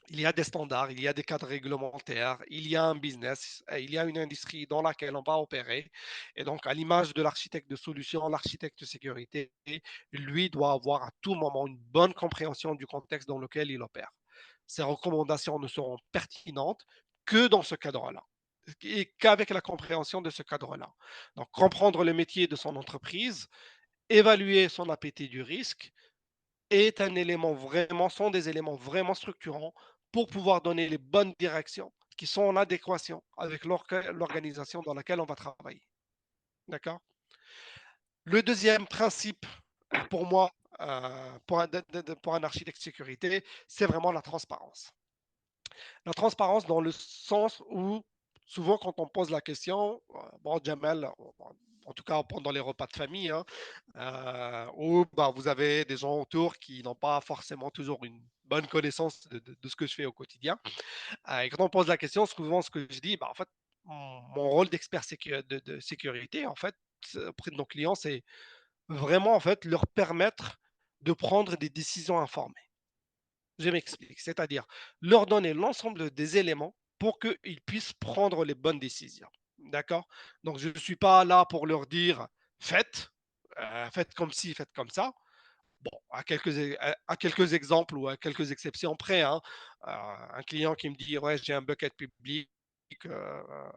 Il y a des standards, il y a des cadres réglementaires, il y a un business, il y a une industrie dans laquelle on va opérer. Et donc, à l'image de l'architecte de solution, l'architecte de sécurité, lui doit avoir à tout moment une bonne compréhension du contexte dans lequel il opère. Ces recommandations ne seront pertinentes que dans ce cadre-là et qu'avec la compréhension de ce cadre-là. Donc, comprendre le métier de son entreprise, évaluer son appétit du risque, est un élément vraiment, sont des éléments vraiment structurants pour pouvoir donner les bonnes directions qui sont en adéquation avec l'organisation dans laquelle on va travailler. D'accord? Le deuxième principe, pour moi, pour un architecte sécurité, c'est vraiment la transparence. La transparence dans le sens où, souvent, quand on pose la question, bon, Jamel, en tout cas pendant les repas de famille, hein, où bah, vous avez des gens autour qui n'ont pas forcément toujours une bonne connaissance de ce que je fais au quotidien. Et quand on pose la question, souvent ce que je dis, bah, en fait, mon rôle d'expert de sécurité, en fait, auprès de nos clients, c'est vraiment en fait leur permettre de prendre des décisions informées. Je m'explique, c'est-à-dire leur donner l'ensemble des éléments pour qu'ils puissent prendre les bonnes décisions. D'accord? Donc, je ne suis pas là pour leur dire faites, faites comme ci, faites comme ça. Bon, à quelques exemples ou à quelques exceptions près, hein. Un client qui me dit ouais, j'ai un bucket public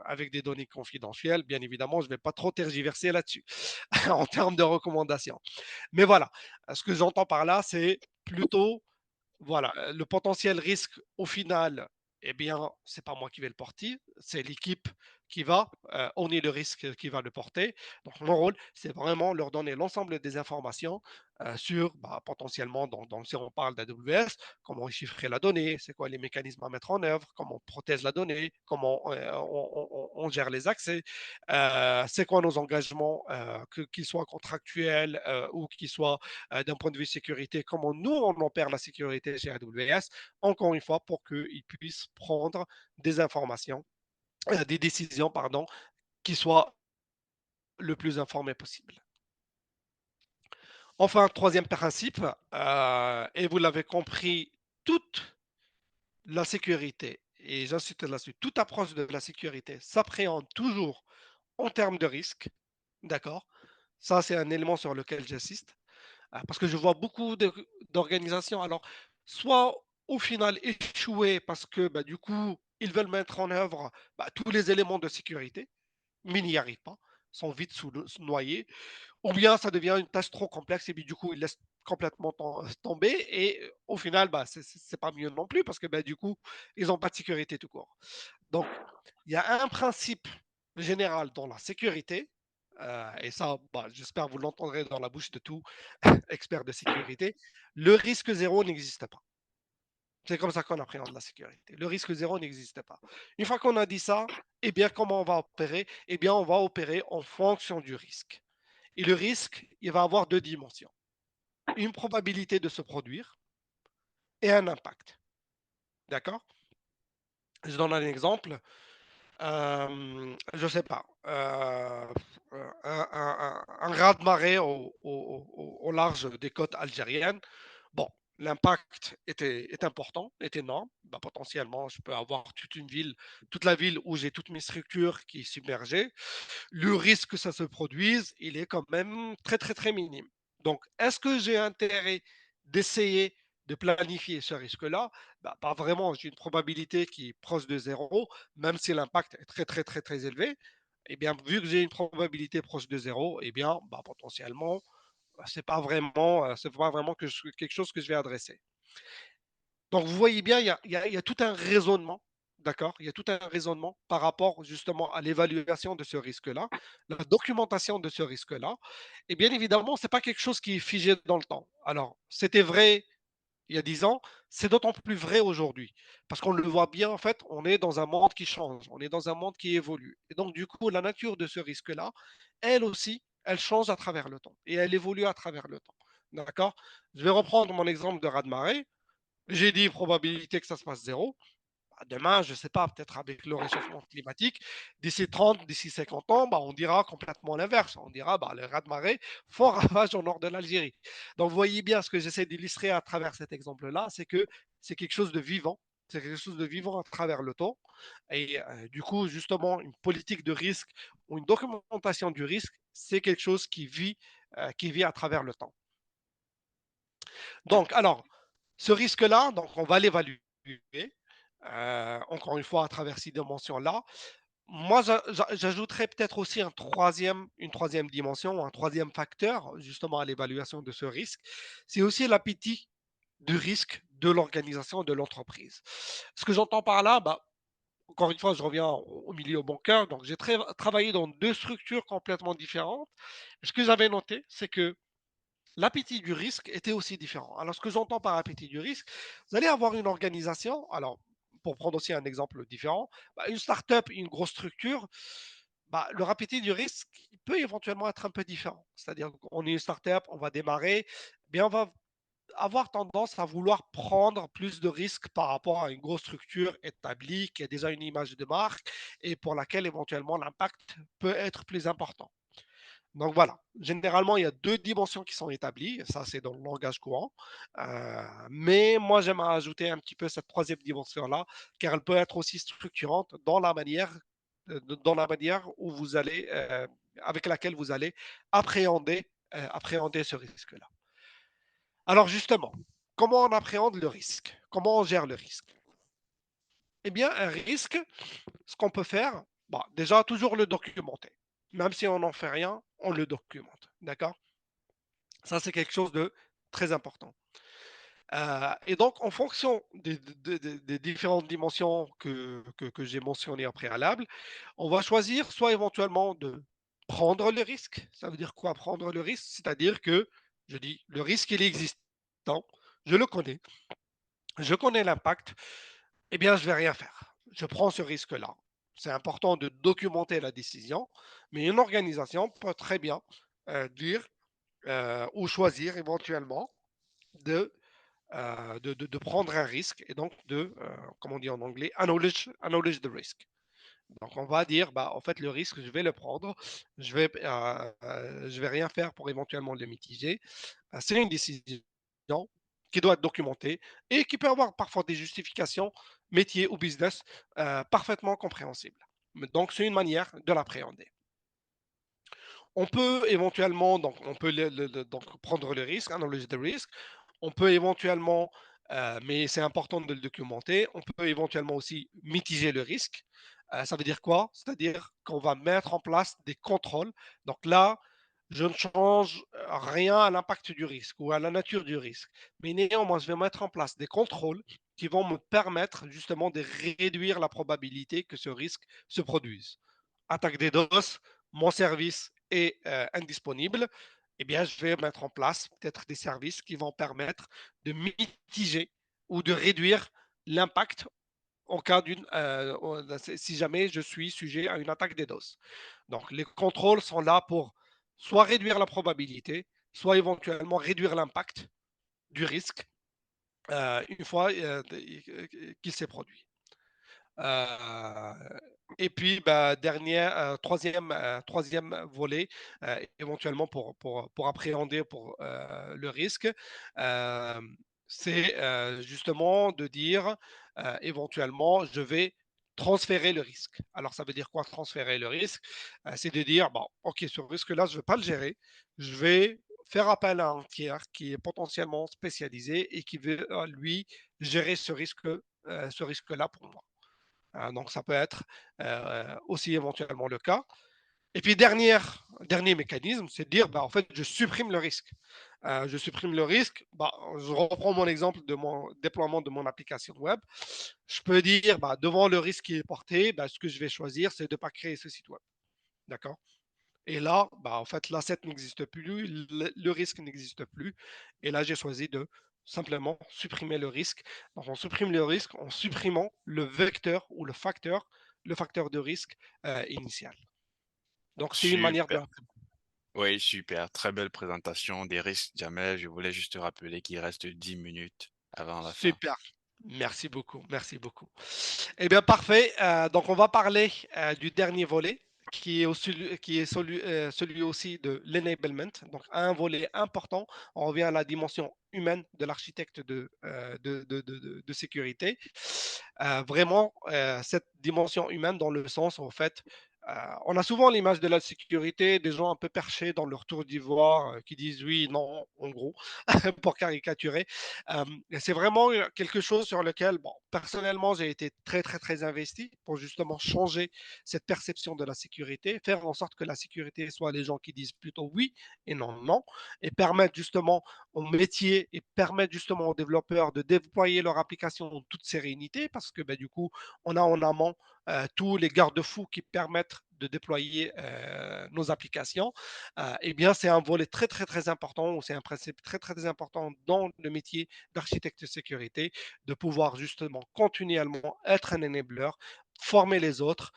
avec des données confidentielles, bien évidemment, je ne vais pas trop tergiverser là-dessus en termes de recommandations. Mais voilà, ce que j'entends par là, c'est plutôt voilà, le potentiel risque au final, eh bien, c'est pas moi qui vais le porter, c'est l'équipe qui va, on est le risque qui va le porter. Donc mon rôle, c'est vraiment leur donner l'ensemble des informations, sur, bah, potentiellement si on parle d'AWS, comment chiffrer la donnée, c'est quoi les mécanismes à mettre en œuvre, comment on protège la donnée, comment, on gère les accès, c'est quoi nos engagements, qu'ils soient contractuels, ou qu'ils soient d'un point de vue sécurité, comment nous, on opère la sécurité chez AWS, encore une fois, pour qu'ils puissent prendre des informations, des décisions, pardon, qui soient le plus informées possible. Enfin, troisième principe, et vous l'avez compris, toute la sécurité, et j'insiste là-dessus, toute approche de la sécurité s'appréhende toujours en termes de risque, d'accord? Ça, c'est un élément sur lequel j'insiste. Parce que je vois beaucoup d'organisations, alors, soit au final échouer parce que bah, du coup, ils veulent mettre en œuvre bah, tous les éléments de sécurité, mais ils n'y arrivent pas, sont vite noyés, ou bien ça devient une tâche trop complexe et puis du coup, ils laissent complètement tomber et au final, bah, c'est pas mieux non plus parce que bah, du coup, ils n'ont pas de sécurité tout court. Donc, il y a un principe général dans la sécurité, et ça, bah, j'espère que vous l'entendrez dans la bouche de tout expert de sécurité, le risque zéro n'existe pas. C'est comme ça qu'on appréhende la sécurité. Le risque zéro n'existe pas. Une fois qu'on a dit ça, eh bien, comment on va opérer? Eh bien, on va opérer en fonction du risque. Et le risque, il va avoir deux dimensions. Une probabilité de se produire et un impact. D'accord? Je donne un exemple. Je sais pas, un raz-de-marée au large des côtes algériennes. Bon, l'impact est important, est énorme. Bah, potentiellement, je peux avoir toute la ville où j'ai toutes mes structures qui est submergée. Le risque que ça se produise, il est quand même très, très, très minime. Donc, est-ce que j'ai intérêt d'essayer de planifier ce risque-là? Bah, pas vraiment. J'ai une probabilité qui est proche de zéro, même si l'impact est très, très, très, très élevé. Eh bien, vu que j'ai une probabilité proche de zéro, eh bien, bah, potentiellement, c'est pas vraiment quelque chose que je vais adresser. Donc, vous voyez bien, il y a tout un raisonnement, d'accord? Il y a tout un raisonnement par rapport justement à l'évaluation de ce risque-là, la documentation de ce risque-là. Et bien évidemment, ce n'est pas quelque chose qui est figé dans le temps. Alors, c'était vrai il y a 10 ans, c'est d'autant plus vrai aujourd'hui. Parce qu'on le voit bien, en fait, on est dans un monde qui change, on est dans un monde qui évolue. Et donc, du coup, la nature de ce risque-là, elle aussi, elle change à travers le temps et elle évolue à travers le temps. D'accord? Je vais reprendre mon exemple de raz-de-marée. J'ai dit probabilité que ça se passe zéro. Bah, demain, je ne sais pas, peut-être avec le réchauffement climatique, d'ici 30, d'ici 50 ans, bah, on dira complètement l'inverse. On dira bah, les raz-de-marée font ravage au nord de l'Algérie. Donc, vous voyez bien ce que j'essaie d'illustrer à travers cet exemple-là, c'est que c'est quelque chose de vivant. C'est quelque chose de vivant à travers le temps. Et du coup, justement, une politique de risque ou une documentation du risque, c'est quelque chose qui vit à travers le temps. Donc, alors, ce risque-là, donc on va l'évaluer, encore une fois à travers ces dimensions-là. Moi, j'ajouterais peut-être aussi une troisième dimension, un troisième facteur justement à l'évaluation de ce risque. C'est aussi l'appétit du risque de l'organisation de l'entreprise. Ce que j'entends par là, bah, encore une fois, je reviens au milieu bancaire. Donc, j'ai travaillé dans deux structures complètement différentes. Ce que j'avais noté, c'est que l'appétit du risque était aussi différent. Alors, ce que j'entends par appétit du risque, vous allez avoir une organisation. Alors, pour prendre aussi un exemple différent, bah, une start-up, une grosse structure. le rapidité du risque il peut éventuellement être un peu différent. C'est-à-dire qu'on est une startup, on va démarrer, eh bien on va avoir tendance à vouloir prendre plus de risques par rapport à une grosse structure établie qui a déjà une image de marque et pour laquelle éventuellement l'impact peut être plus important. Donc voilà, généralement, il y a deux dimensions qui sont établies, ça c'est dans le langage courant. Mais moi, j'aime ajouter un petit peu cette troisième dimension-là, car elle peut être aussi structurante dans la manière où vous allez, avec laquelle vous allez appréhender ce risque-là. Alors justement, comment on appréhende le risque? Comment on gère le risque? Eh bien, un risque, ce qu'on peut faire, déjà toujours le documenter. Même si on n'en fait rien, on le documente. D'accord? Ça, c'est quelque chose de très important. Et donc, en fonction des différentes dimensions que j'ai mentionnées au préalable, on va choisir soit éventuellement de prendre le risque. Ça veut dire quoi prendre le risque? C'est-à-dire que, je dis, le risque, il est existant, je le connais, je connais l'impact, eh bien, je ne vais rien faire. Je prends ce risque-là. C'est important de documenter la décision, mais une organisation peut très bien dire ou choisir éventuellement de, de prendre un risque et donc comment on dit en anglais, acknowledge the risk. Donc on va dire, en fait, le risque, je vais le prendre, je vais rien faire pour éventuellement le mitiger. C'est une décision qui doit être documentée et qui peut avoir parfois des justifications métier ou business parfaitement compréhensibles. Donc c'est une manière de l'appréhender. On peut éventuellement, donc on peut donc prendre le risque, analyse the risk. On peut éventuellement, mais c'est important de le documenter, on peut éventuellement aussi mitiger le risque. Ça veut dire quoi? C'est-à-dire qu'on va mettre en place des contrôles. Donc là, je ne change rien à l'impact du risque ou à la nature du risque. Mais néanmoins, je vais mettre en place des contrôles qui vont me permettre justement de réduire la probabilité que ce risque se produise. Attaque des DOS, mon service est indisponible, eh bien, je vais mettre en place peut-être des services qui vont permettre de mitiger ou de réduire l'impact en cas si jamais je suis sujet à une attaque DDoS. Donc, les contrôles sont là pour soit réduire la probabilité, soit éventuellement réduire l'impact du risque une fois qu'il s'est produit. Euh, et puis, troisième volet, éventuellement pour appréhender le risque, euh, c'est justement de dire éventuellement, je vais transférer le risque. Alors, ça veut dire quoi transférer le risque? C'est de dire, bon, OK, ce risque-là, je ne vais pas le gérer, je vais faire appel à un tiers qui est potentiellement spécialisé et qui veut, lui, gérer ce risque-là pour moi. Donc, ça peut être aussi éventuellement le cas. Et puis, dernier mécanisme, c'est de dire, en fait, je supprime le risque. Je supprime le risque. Je reprends mon exemple de mon déploiement de mon application web. Je peux dire, devant le risque qui est porté, ce que je vais choisir, c'est de ne pas créer ce site web. D'accord? Et là, en fait, l'asset n'existe plus, le risque n'existe plus. Et là, j'ai choisi de simplement supprimer le risque. Donc, on supprime le risque en supprimant le vecteur ou le facteur de risque initial. Donc, c'est une manière de... Super. Oui, super. Très belle présentation des risques, Jamel. Je voulais juste te rappeler qu'il reste 10 minutes avant la fin. Super. Merci beaucoup. Merci beaucoup. Eh bien, parfait. Donc, on va parler du dernier volet qui est celui aussi de l'enablement. Donc, un volet important. On revient à la dimension humaine de l'architecte de sécurité. Vraiment, cette dimension humaine dans le sens, en fait, on a souvent l'image de la sécurité des gens un peu perchés dans leur tour d'ivoire qui disent oui, non, en gros, pour caricaturer. C'est vraiment quelque chose sur lequel, bon, personnellement, j'ai été très, très, très investi pour justement changer cette perception de la sécurité, faire en sorte que la sécurité soit les gens qui disent plutôt oui et non, non, et permettre justement aux métiers et permettre justement aux développeurs de déployer leur application en toute sérénité parce que du coup, on a en amont tous les garde-fous qui permettent de déployer nos applications, eh bien, c'est un volet très, très, très important, ou c'est un principe très, très important dans le métier d'architecte de sécurité, de pouvoir justement continuellement être un enabler, former les autres,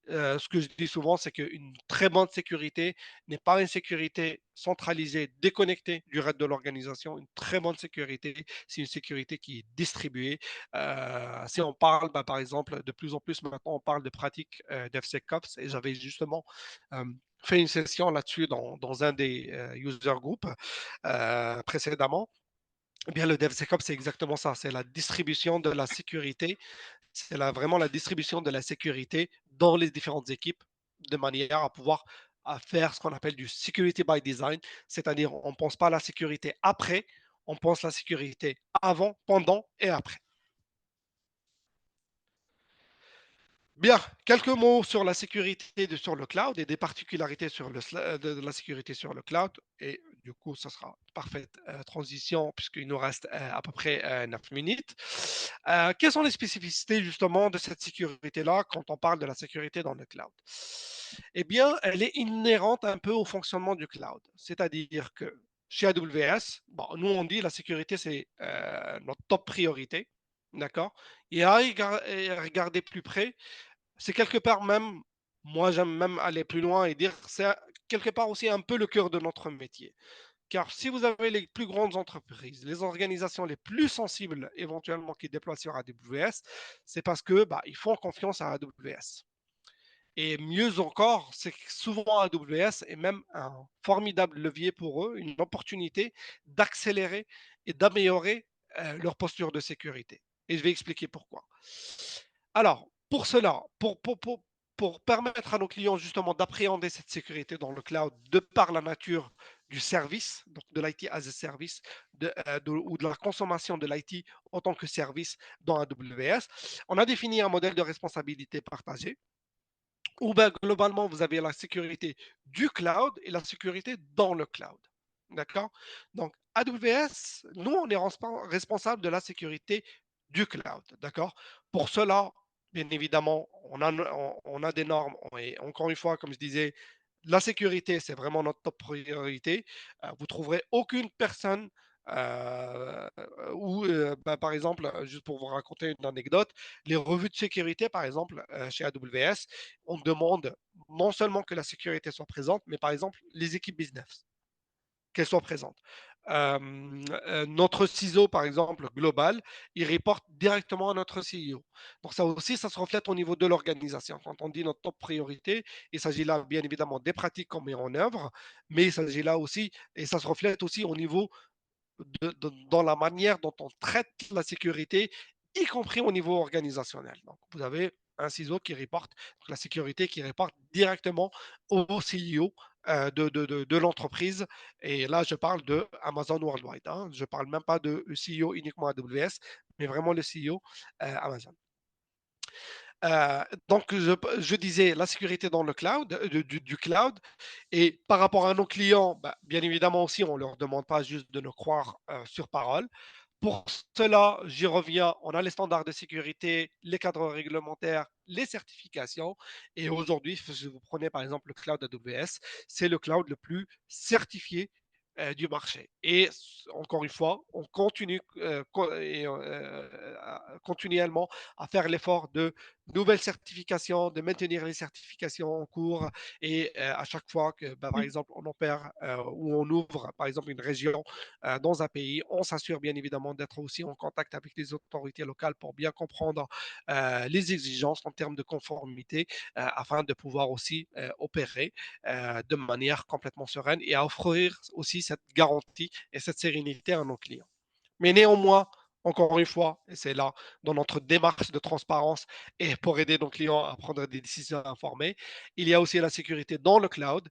Ce que je dis souvent, c'est qu'une très bonne sécurité n'est pas une sécurité centralisée, déconnectée du reste de l'organisation. Une très bonne sécurité, c'est une sécurité qui est distribuée. Si on parle, bah, par exemple, de plus en plus maintenant, on parle de pratiques DevSecOps et j'avais justement euh, fait une session là-dessus dans un des user groups précédemment. Eh bien, le DevSecOps, c'est exactement ça. C'est la distribution de la sécurité. C'est vraiment la distribution de la sécurité dans les différentes équipes de manière à pouvoir à faire ce qu'on appelle du security by design. C'est-à-dire, on ne pense pas à la sécurité après, on pense à la sécurité avant, pendant et après. Bien, quelques mots sur la sécurité sur le cloud et des particularités sur de la sécurité sur le cloud. Et du coup, ça sera une parfaite transition puisqu'il nous reste à peu près 9 minutes. Quelles sont les spécificités justement de cette sécurité-là quand on parle de la sécurité dans le cloud? Eh bien, elle est inhérente un peu au fonctionnement du cloud. C'est-à-dire que chez AWS, bon, nous on dit la sécurité c'est notre top priorité. D'accord. Et à regarder plus près, c'est quelque part même, moi j'aime même aller plus loin et dire c'est quelque part aussi un peu le cœur de notre métier. Car si vous avez les plus grandes entreprises, les organisations les plus sensibles éventuellement qui déploient sur AWS, c'est parce que bah, ils font confiance à AWS. Et mieux encore, c'est que souvent AWS est même un formidable levier pour eux, une opportunité d'accélérer et d'améliorer leur posture de sécurité. Et je vais expliquer pourquoi. Alors, pour cela, pour permettre à nos clients justement d'appréhender cette sécurité dans le cloud de par la nature du service, donc de l'IT as a service, ou de la consommation de l'IT en tant que service dans AWS, on a défini un modèle de responsabilité partagée où ben, globalement, vous avez la sécurité du cloud et la sécurité dans le cloud. D'accord. Donc, AWS, nous, on est responsable de la sécurité du cloud. D'accord. Pour cela, bien évidemment, on a des normes. Et encore une fois, comme je disais, la sécurité, c'est vraiment notre top priorité. Vous trouverez aucune personne ou, bah, par exemple, juste pour vous raconter une anecdote, les revues de sécurité, par exemple, chez AWS, on demande non seulement que la sécurité soit présente, mais par exemple, les équipes business, qu'elles soient présentes. Notre CISO, par exemple, global, il reporte directement à notre CEO. Donc ça aussi, ça se reflète au niveau de l'organisation. Quand on dit notre top priorité, il s'agit là bien évidemment des pratiques qu'on met en œuvre, mais il s'agit là aussi, et ça se reflète aussi au niveau dans la manière dont on traite la sécurité, y compris au niveau organisationnel. Donc, vous avez un ciseau qui reporte la sécurité, qui reporte directement au CEO de l'entreprise. Et là, je parle de Amazon Worldwide. Hein. Je ne parle même pas de CEO uniquement AWS, mais vraiment le CEO Amazon. Donc, je disais la sécurité dans le cloud, du cloud. Et par rapport à nos clients, bah, bien évidemment aussi, on ne leur demande pas juste de nous croire sur parole. Pour cela, j'y reviens, on a les standards de sécurité, les cadres réglementaires, les certifications. Et aujourd'hui, si vous prenez par exemple le cloud AWS, c'est le cloud le plus certifié du marché. Et encore une fois, on continue continuellement à faire l'effort de nouvelles certifications, de maintenir les certifications en cours. Et à chaque fois que, bah, par exemple, on opère ou on ouvre, par exemple, une région dans un pays, on s'assure bien évidemment d'être aussi en contact avec les autorités locales pour bien comprendre les exigences en termes de conformité afin de pouvoir aussi opérer de manière complètement sereine et à offrir aussi cette garantie et cette sérénité à nos clients. Mais néanmoins, encore une fois, et c'est là dans notre démarche de transparence et pour aider nos clients à prendre des décisions informées, il y a aussi la sécurité dans le cloud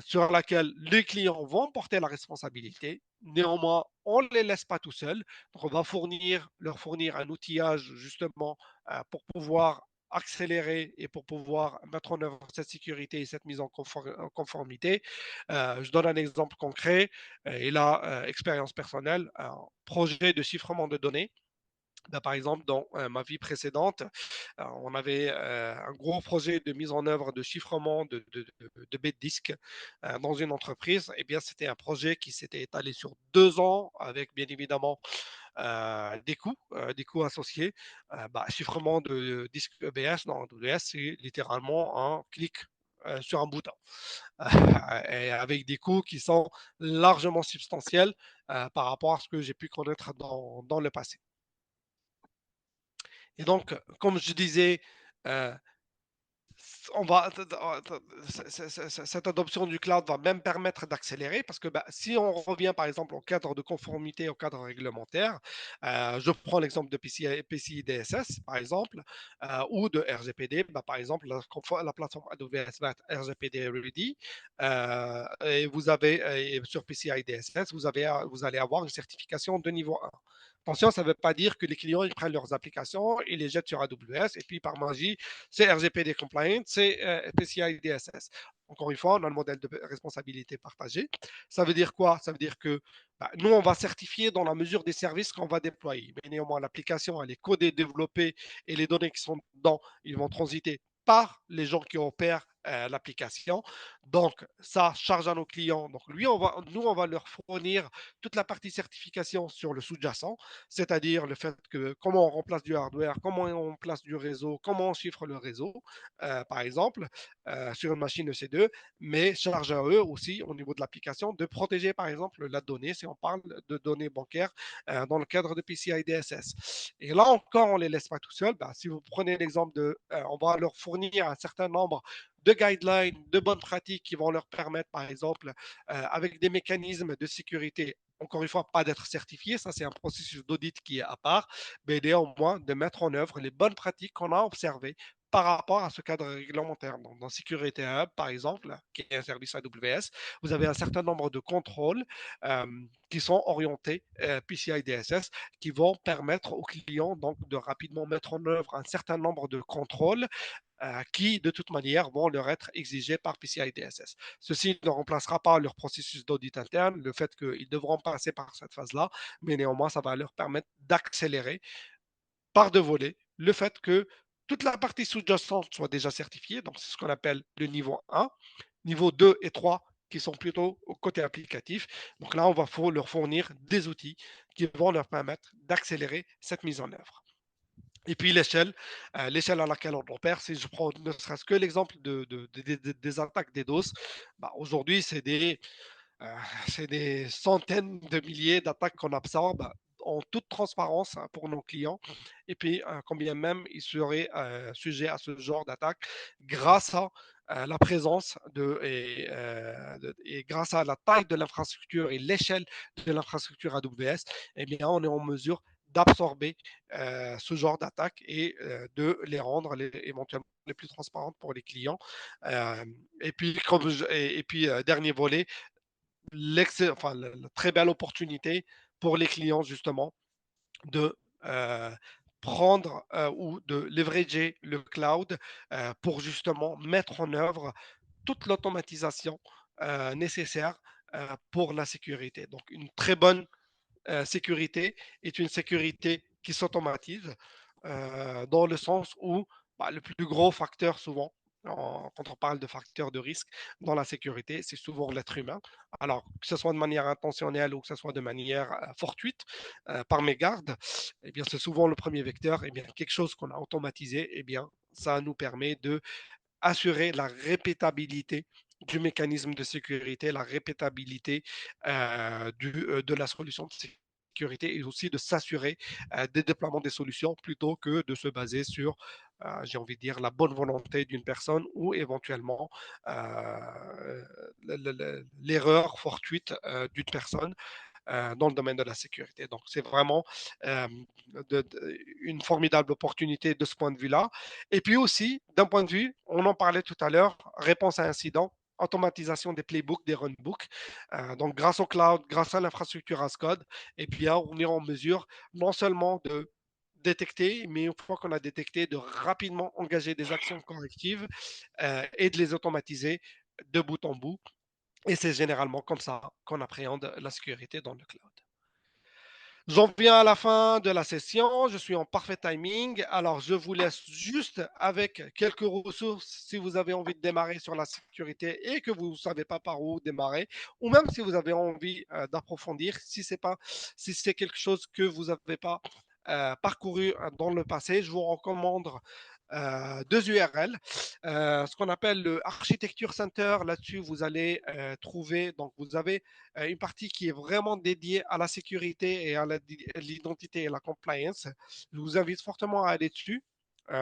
sur laquelle les clients vont porter la responsabilité. Néanmoins, on ne les laisse pas tout seuls. Donc, on va leur fournir un outillage justement pour pouvoir accélérer et pour pouvoir mettre en œuvre cette sécurité et cette mise en conformité. Je donne un exemple concret et là, expérience personnelle, un projet de chiffrement de données. Ben, par exemple, dans ma vie précédente, on avait un gros projet de mise en œuvre de chiffrement de baies de disques dans une entreprise. Eh bien, c'était un projet qui s'était étalé sur 2 ans avec bien évidemment des coûts associés. Chiffrement de disque EBS dans AWS, c'est littéralement un clic sur un bouton. Et avec des coûts qui sont largement substantiels par rapport à ce que j'ai pu connaître dans le passé. Et donc, comme je disais, euh, on va, cette adoption du cloud va même permettre d'accélérer parce que si on revient par exemple au cadre de conformité, au cadre réglementaire, je prends l'exemple de PCI DSS par exemple, ou de RGPD, par exemple la plateforme AWS va être RGPD Ready, et vous avez sur PCI DSS, vous allez avoir une certification de niveau 1. Attention, ça ne veut pas dire que les clients ils prennent leurs applications, ils les jettent sur AWS et puis par magie, c'est RGPD compliant, c'est PCI DSS. Encore une fois, on a le modèle de responsabilité partagée. Ça veut dire quoi? Ça veut dire que nous, on va certifier dans la mesure des services qu'on va déployer. Mais néanmoins, l'application, elle est codée, développée et les données qui sont dedans, ils vont transiter par les gens qui opèrent l'application. Donc, ça charge à nos clients. Donc, nous, on va leur fournir toute la partie certification sur le sous-jacent, c'est-à-dire le fait que comment on remplace du hardware, comment on remplace du réseau, comment on chiffre le réseau, par exemple, sur une machine EC2, mais charge à eux aussi au niveau de l'application de protéger, par exemple, la donnée, si on parle de données bancaires dans le cadre de PCI DSS. Et là encore, on ne les laisse pas tout seuls. Si vous prenez l'exemple on va leur fournir un certain nombre de guidelines, de bonnes pratiques qui vont leur permettre, par exemple, avec des mécanismes de sécurité, encore une fois, pas d'être certifié, ça c'est un processus d'audit qui est à part, mais néanmoins de mettre en œuvre les bonnes pratiques qu'on a observées par rapport à ce cadre réglementaire. Donc, dans Security Hub, par exemple, qui est un service AWS, vous avez un certain nombre de contrôles qui sont orientés PCI DSS, qui vont permettre aux clients donc, de rapidement mettre en œuvre un certain nombre de contrôles qui, de toute manière, vont leur être exigés par PCI DSS. Ceci ne remplacera pas leur processus d'audit interne, le fait qu'ils devront passer par cette phase-là, mais néanmoins, ça va leur permettre d'accélérer par deux volets le fait que toute la partie sous-jacente soit déjà certifiée, donc c'est ce qu'on appelle le niveau 1, niveau 2 et 3 qui sont plutôt au côté applicatif. Donc là, on va leur fournir des outils qui vont leur permettre d'accélérer cette mise en œuvre. Et puis l'échelle à laquelle on opère, si je prends ne serait-ce que l'exemple des attaques des DOS, aujourd'hui euh, c'est des centaines de milliers d'attaques qu'on absorbe en toute transparence pour nos clients. Et puis, quand bien même ils seraient sujets à ce genre d'attaque, grâce à la présence et grâce à la taille de l'infrastructure et l'échelle de l'infrastructure AWS, eh bien, on est en mesure d'absorber ce genre d'attaque et de les rendre éventuellement les plus transparentes pour les clients. Euh, Dernier volet, la très belle opportunité pour les clients justement de prendre ou de leverager le cloud pour justement mettre en œuvre toute l'automatisation nécessaire pour la sécurité. Donc une très bonne sécurité est une sécurité qui s'automatise dans le sens où le plus gros facteur souvent, quand on parle de facteurs de risque dans la sécurité, c'est souvent l'être humain. Alors, que ce soit de manière intentionnelle ou que ce soit de manière fortuite, par mégarde, eh bien, c'est souvent le premier vecteur. Eh bien, quelque chose qu'on a automatisé, eh bien, ça nous permet de assurer la répétabilité du mécanisme de sécurité, la répétabilité de la solution de sécurité et aussi de s'assurer des déploiements des solutions plutôt que de se baser sur, j'ai envie de dire, la bonne volonté d'une personne ou éventuellement l'erreur fortuite d'une personne dans le domaine de la sécurité. Donc, c'est vraiment euh, une formidable opportunité de ce point de vue-là. Et puis aussi, d'un point de vue, on en parlait tout à l'heure, réponse à incident, automatisation des playbooks, des runbooks. Donc, grâce au cloud, grâce à l'infrastructure as code, et bien, on est en mesure non seulement de détecter, mais une fois qu'on a détecté, de rapidement engager des actions correctives et de les automatiser de bout en bout. Et c'est généralement comme ça qu'on appréhende la sécurité dans le cloud. J'en viens à la fin de la session, je suis en parfait timing, alors je vous laisse juste avec quelques ressources si vous avez envie de démarrer sur la sécurité et que vous ne savez pas par où démarrer, ou même si vous avez envie d'approfondir, si c'est quelque chose que vous n'avez pas parcouru dans le passé, je vous recommande deux URL, ce qu'on appelle le Architecture Center. Là-dessus, vous allez trouver, donc vous avez une partie qui est vraiment dédiée à la sécurité et à l'identité et la compliance. Je vous invite fortement à aller dessus.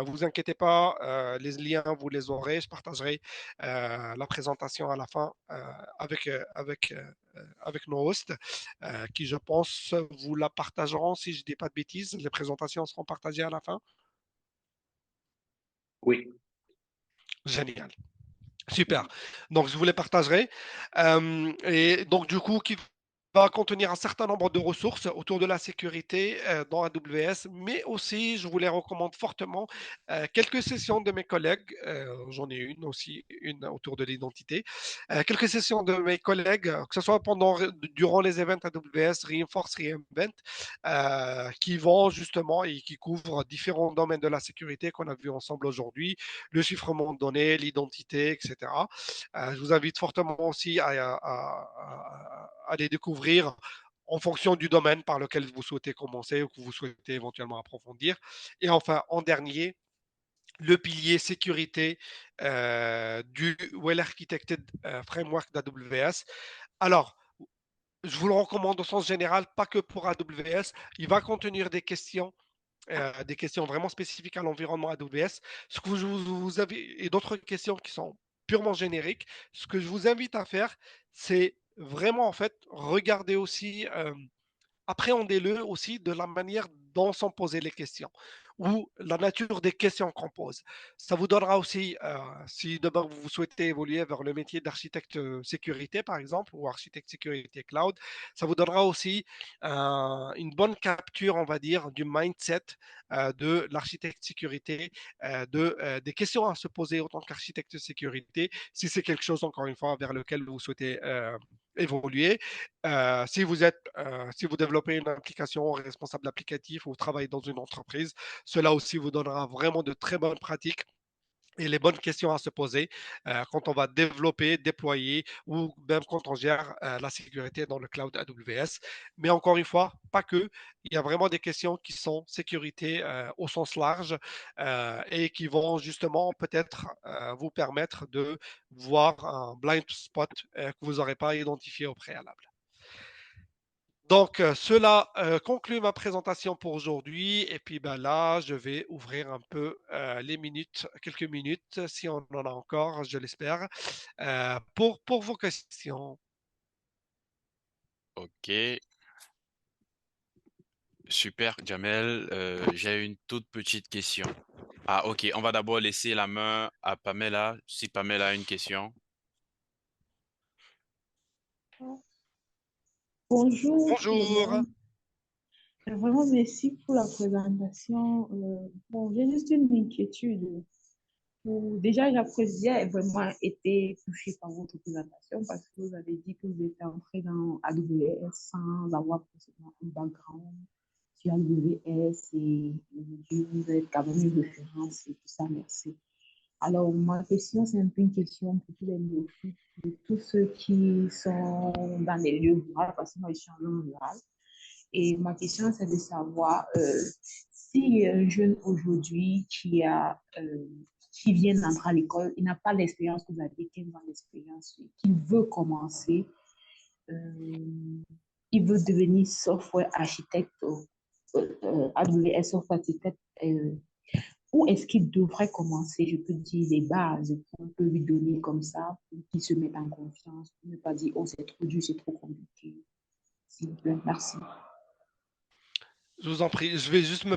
Vous inquiétez pas, les liens, vous les aurez. Je partagerai la présentation à la fin avec nos hosts, qui, je pense, vous la partageront si je ne dis pas de bêtises. Les présentations seront partagées à la fin. Oui. Génial. Super. Donc, je vous les partagerai. Et donc, du coup, qui va contenir un certain nombre de ressources autour de la sécurité dans AWS, mais aussi, je vous les recommande fortement, quelques sessions de mes collègues, j'en ai une aussi, une autour de l'identité, quelques sessions de mes collègues, que ce soit durant les events AWS, Reinforce, Reinvent, qui vont justement et qui couvrent différents domaines de la sécurité qu'on a vu ensemble aujourd'hui, le chiffrement de données, l'identité, etc. Je vous invite fortement aussi à les découvrir en fonction du domaine par lequel vous souhaitez commencer ou que vous souhaitez éventuellement approfondir. Et enfin, en dernier, le pilier sécurité du Well Architected Framework d'AWS. Alors, je vous le recommande au sens général, pas que pour AWS. Il va contenir des questions vraiment spécifiques à l'environnement AWS. Ce que vous avez, et d'autres questions qui sont purement génériques. Ce que je vous invite à faire, c'est vraiment en fait regarder aussi appréhendez-le aussi de la manière dont sont posées les questions ou la nature des questions qu'on pose. Ça vous donnera aussi, si demain vous souhaitez évoluer vers le métier d'architecte sécurité, par exemple, ou architecte sécurité cloud, ça vous donnera aussi une bonne capture, on va dire, du mindset de l'architecte sécurité, des questions à se poser en tant qu'architecte sécurité, si c'est quelque chose, encore une fois, vers lequel vous souhaitez évoluer. Si vous développez une application responsable applicatif ou vous travaillez dans une entreprise, cela aussi vous donnera vraiment de très bonnes pratiques et les bonnes questions à se poser quand on va développer, déployer ou même quand on gère la sécurité dans le cloud AWS. Mais encore une fois, pas que. Il y a vraiment des questions qui sont sécurité au sens large et qui vont justement peut-être vous permettre de voir un blind spot que vous n'aurez pas identifié au préalable. Donc, cela conclut ma présentation pour aujourd'hui. Et puis là, je vais ouvrir un peu les minutes, quelques minutes, si on en a encore, je l'espère, pour vos questions. Ok, super, Jamel. J'ai une toute petite question. Ah, ok, on va d'abord laisser la main à Pamela, si Pamela a une question. Bonjour tout le Bonjour. monde. Vraiment, merci pour la présentation. Bon, j'ai juste une inquiétude. Déjà, j'ai vraiment été touchée par votre présentation parce que vous avez dit que vous êtes entré dans AWS sans avoir forcément un background sur AWS et aujourd'hui, vous êtes quand même une référence et tout ça, merci. Alors, ma question, c'est un peu une question pour tous les néophytes, de tous ceux qui sont dans les lieux ruraux, parce que moi, je suis en zone rurale. Et ma question, c'est de savoir si un jeune aujourd'hui qui vient d'entrer à l'école, il n'a pas l'expérience que vous avez, 15 ans d'expérience, qui veut commencer, il veut devenir software architecte, AWS software architecte, où est-ce qu'il devrait commencer? Je peux dire les bases qu'on peut lui donner comme ça, pour qu'il se mette en confiance, pour ne pas dire, oh, c'est trop dur, c'est trop compliqué. S'il vous plaît, merci. Je vous en prie, je vais juste me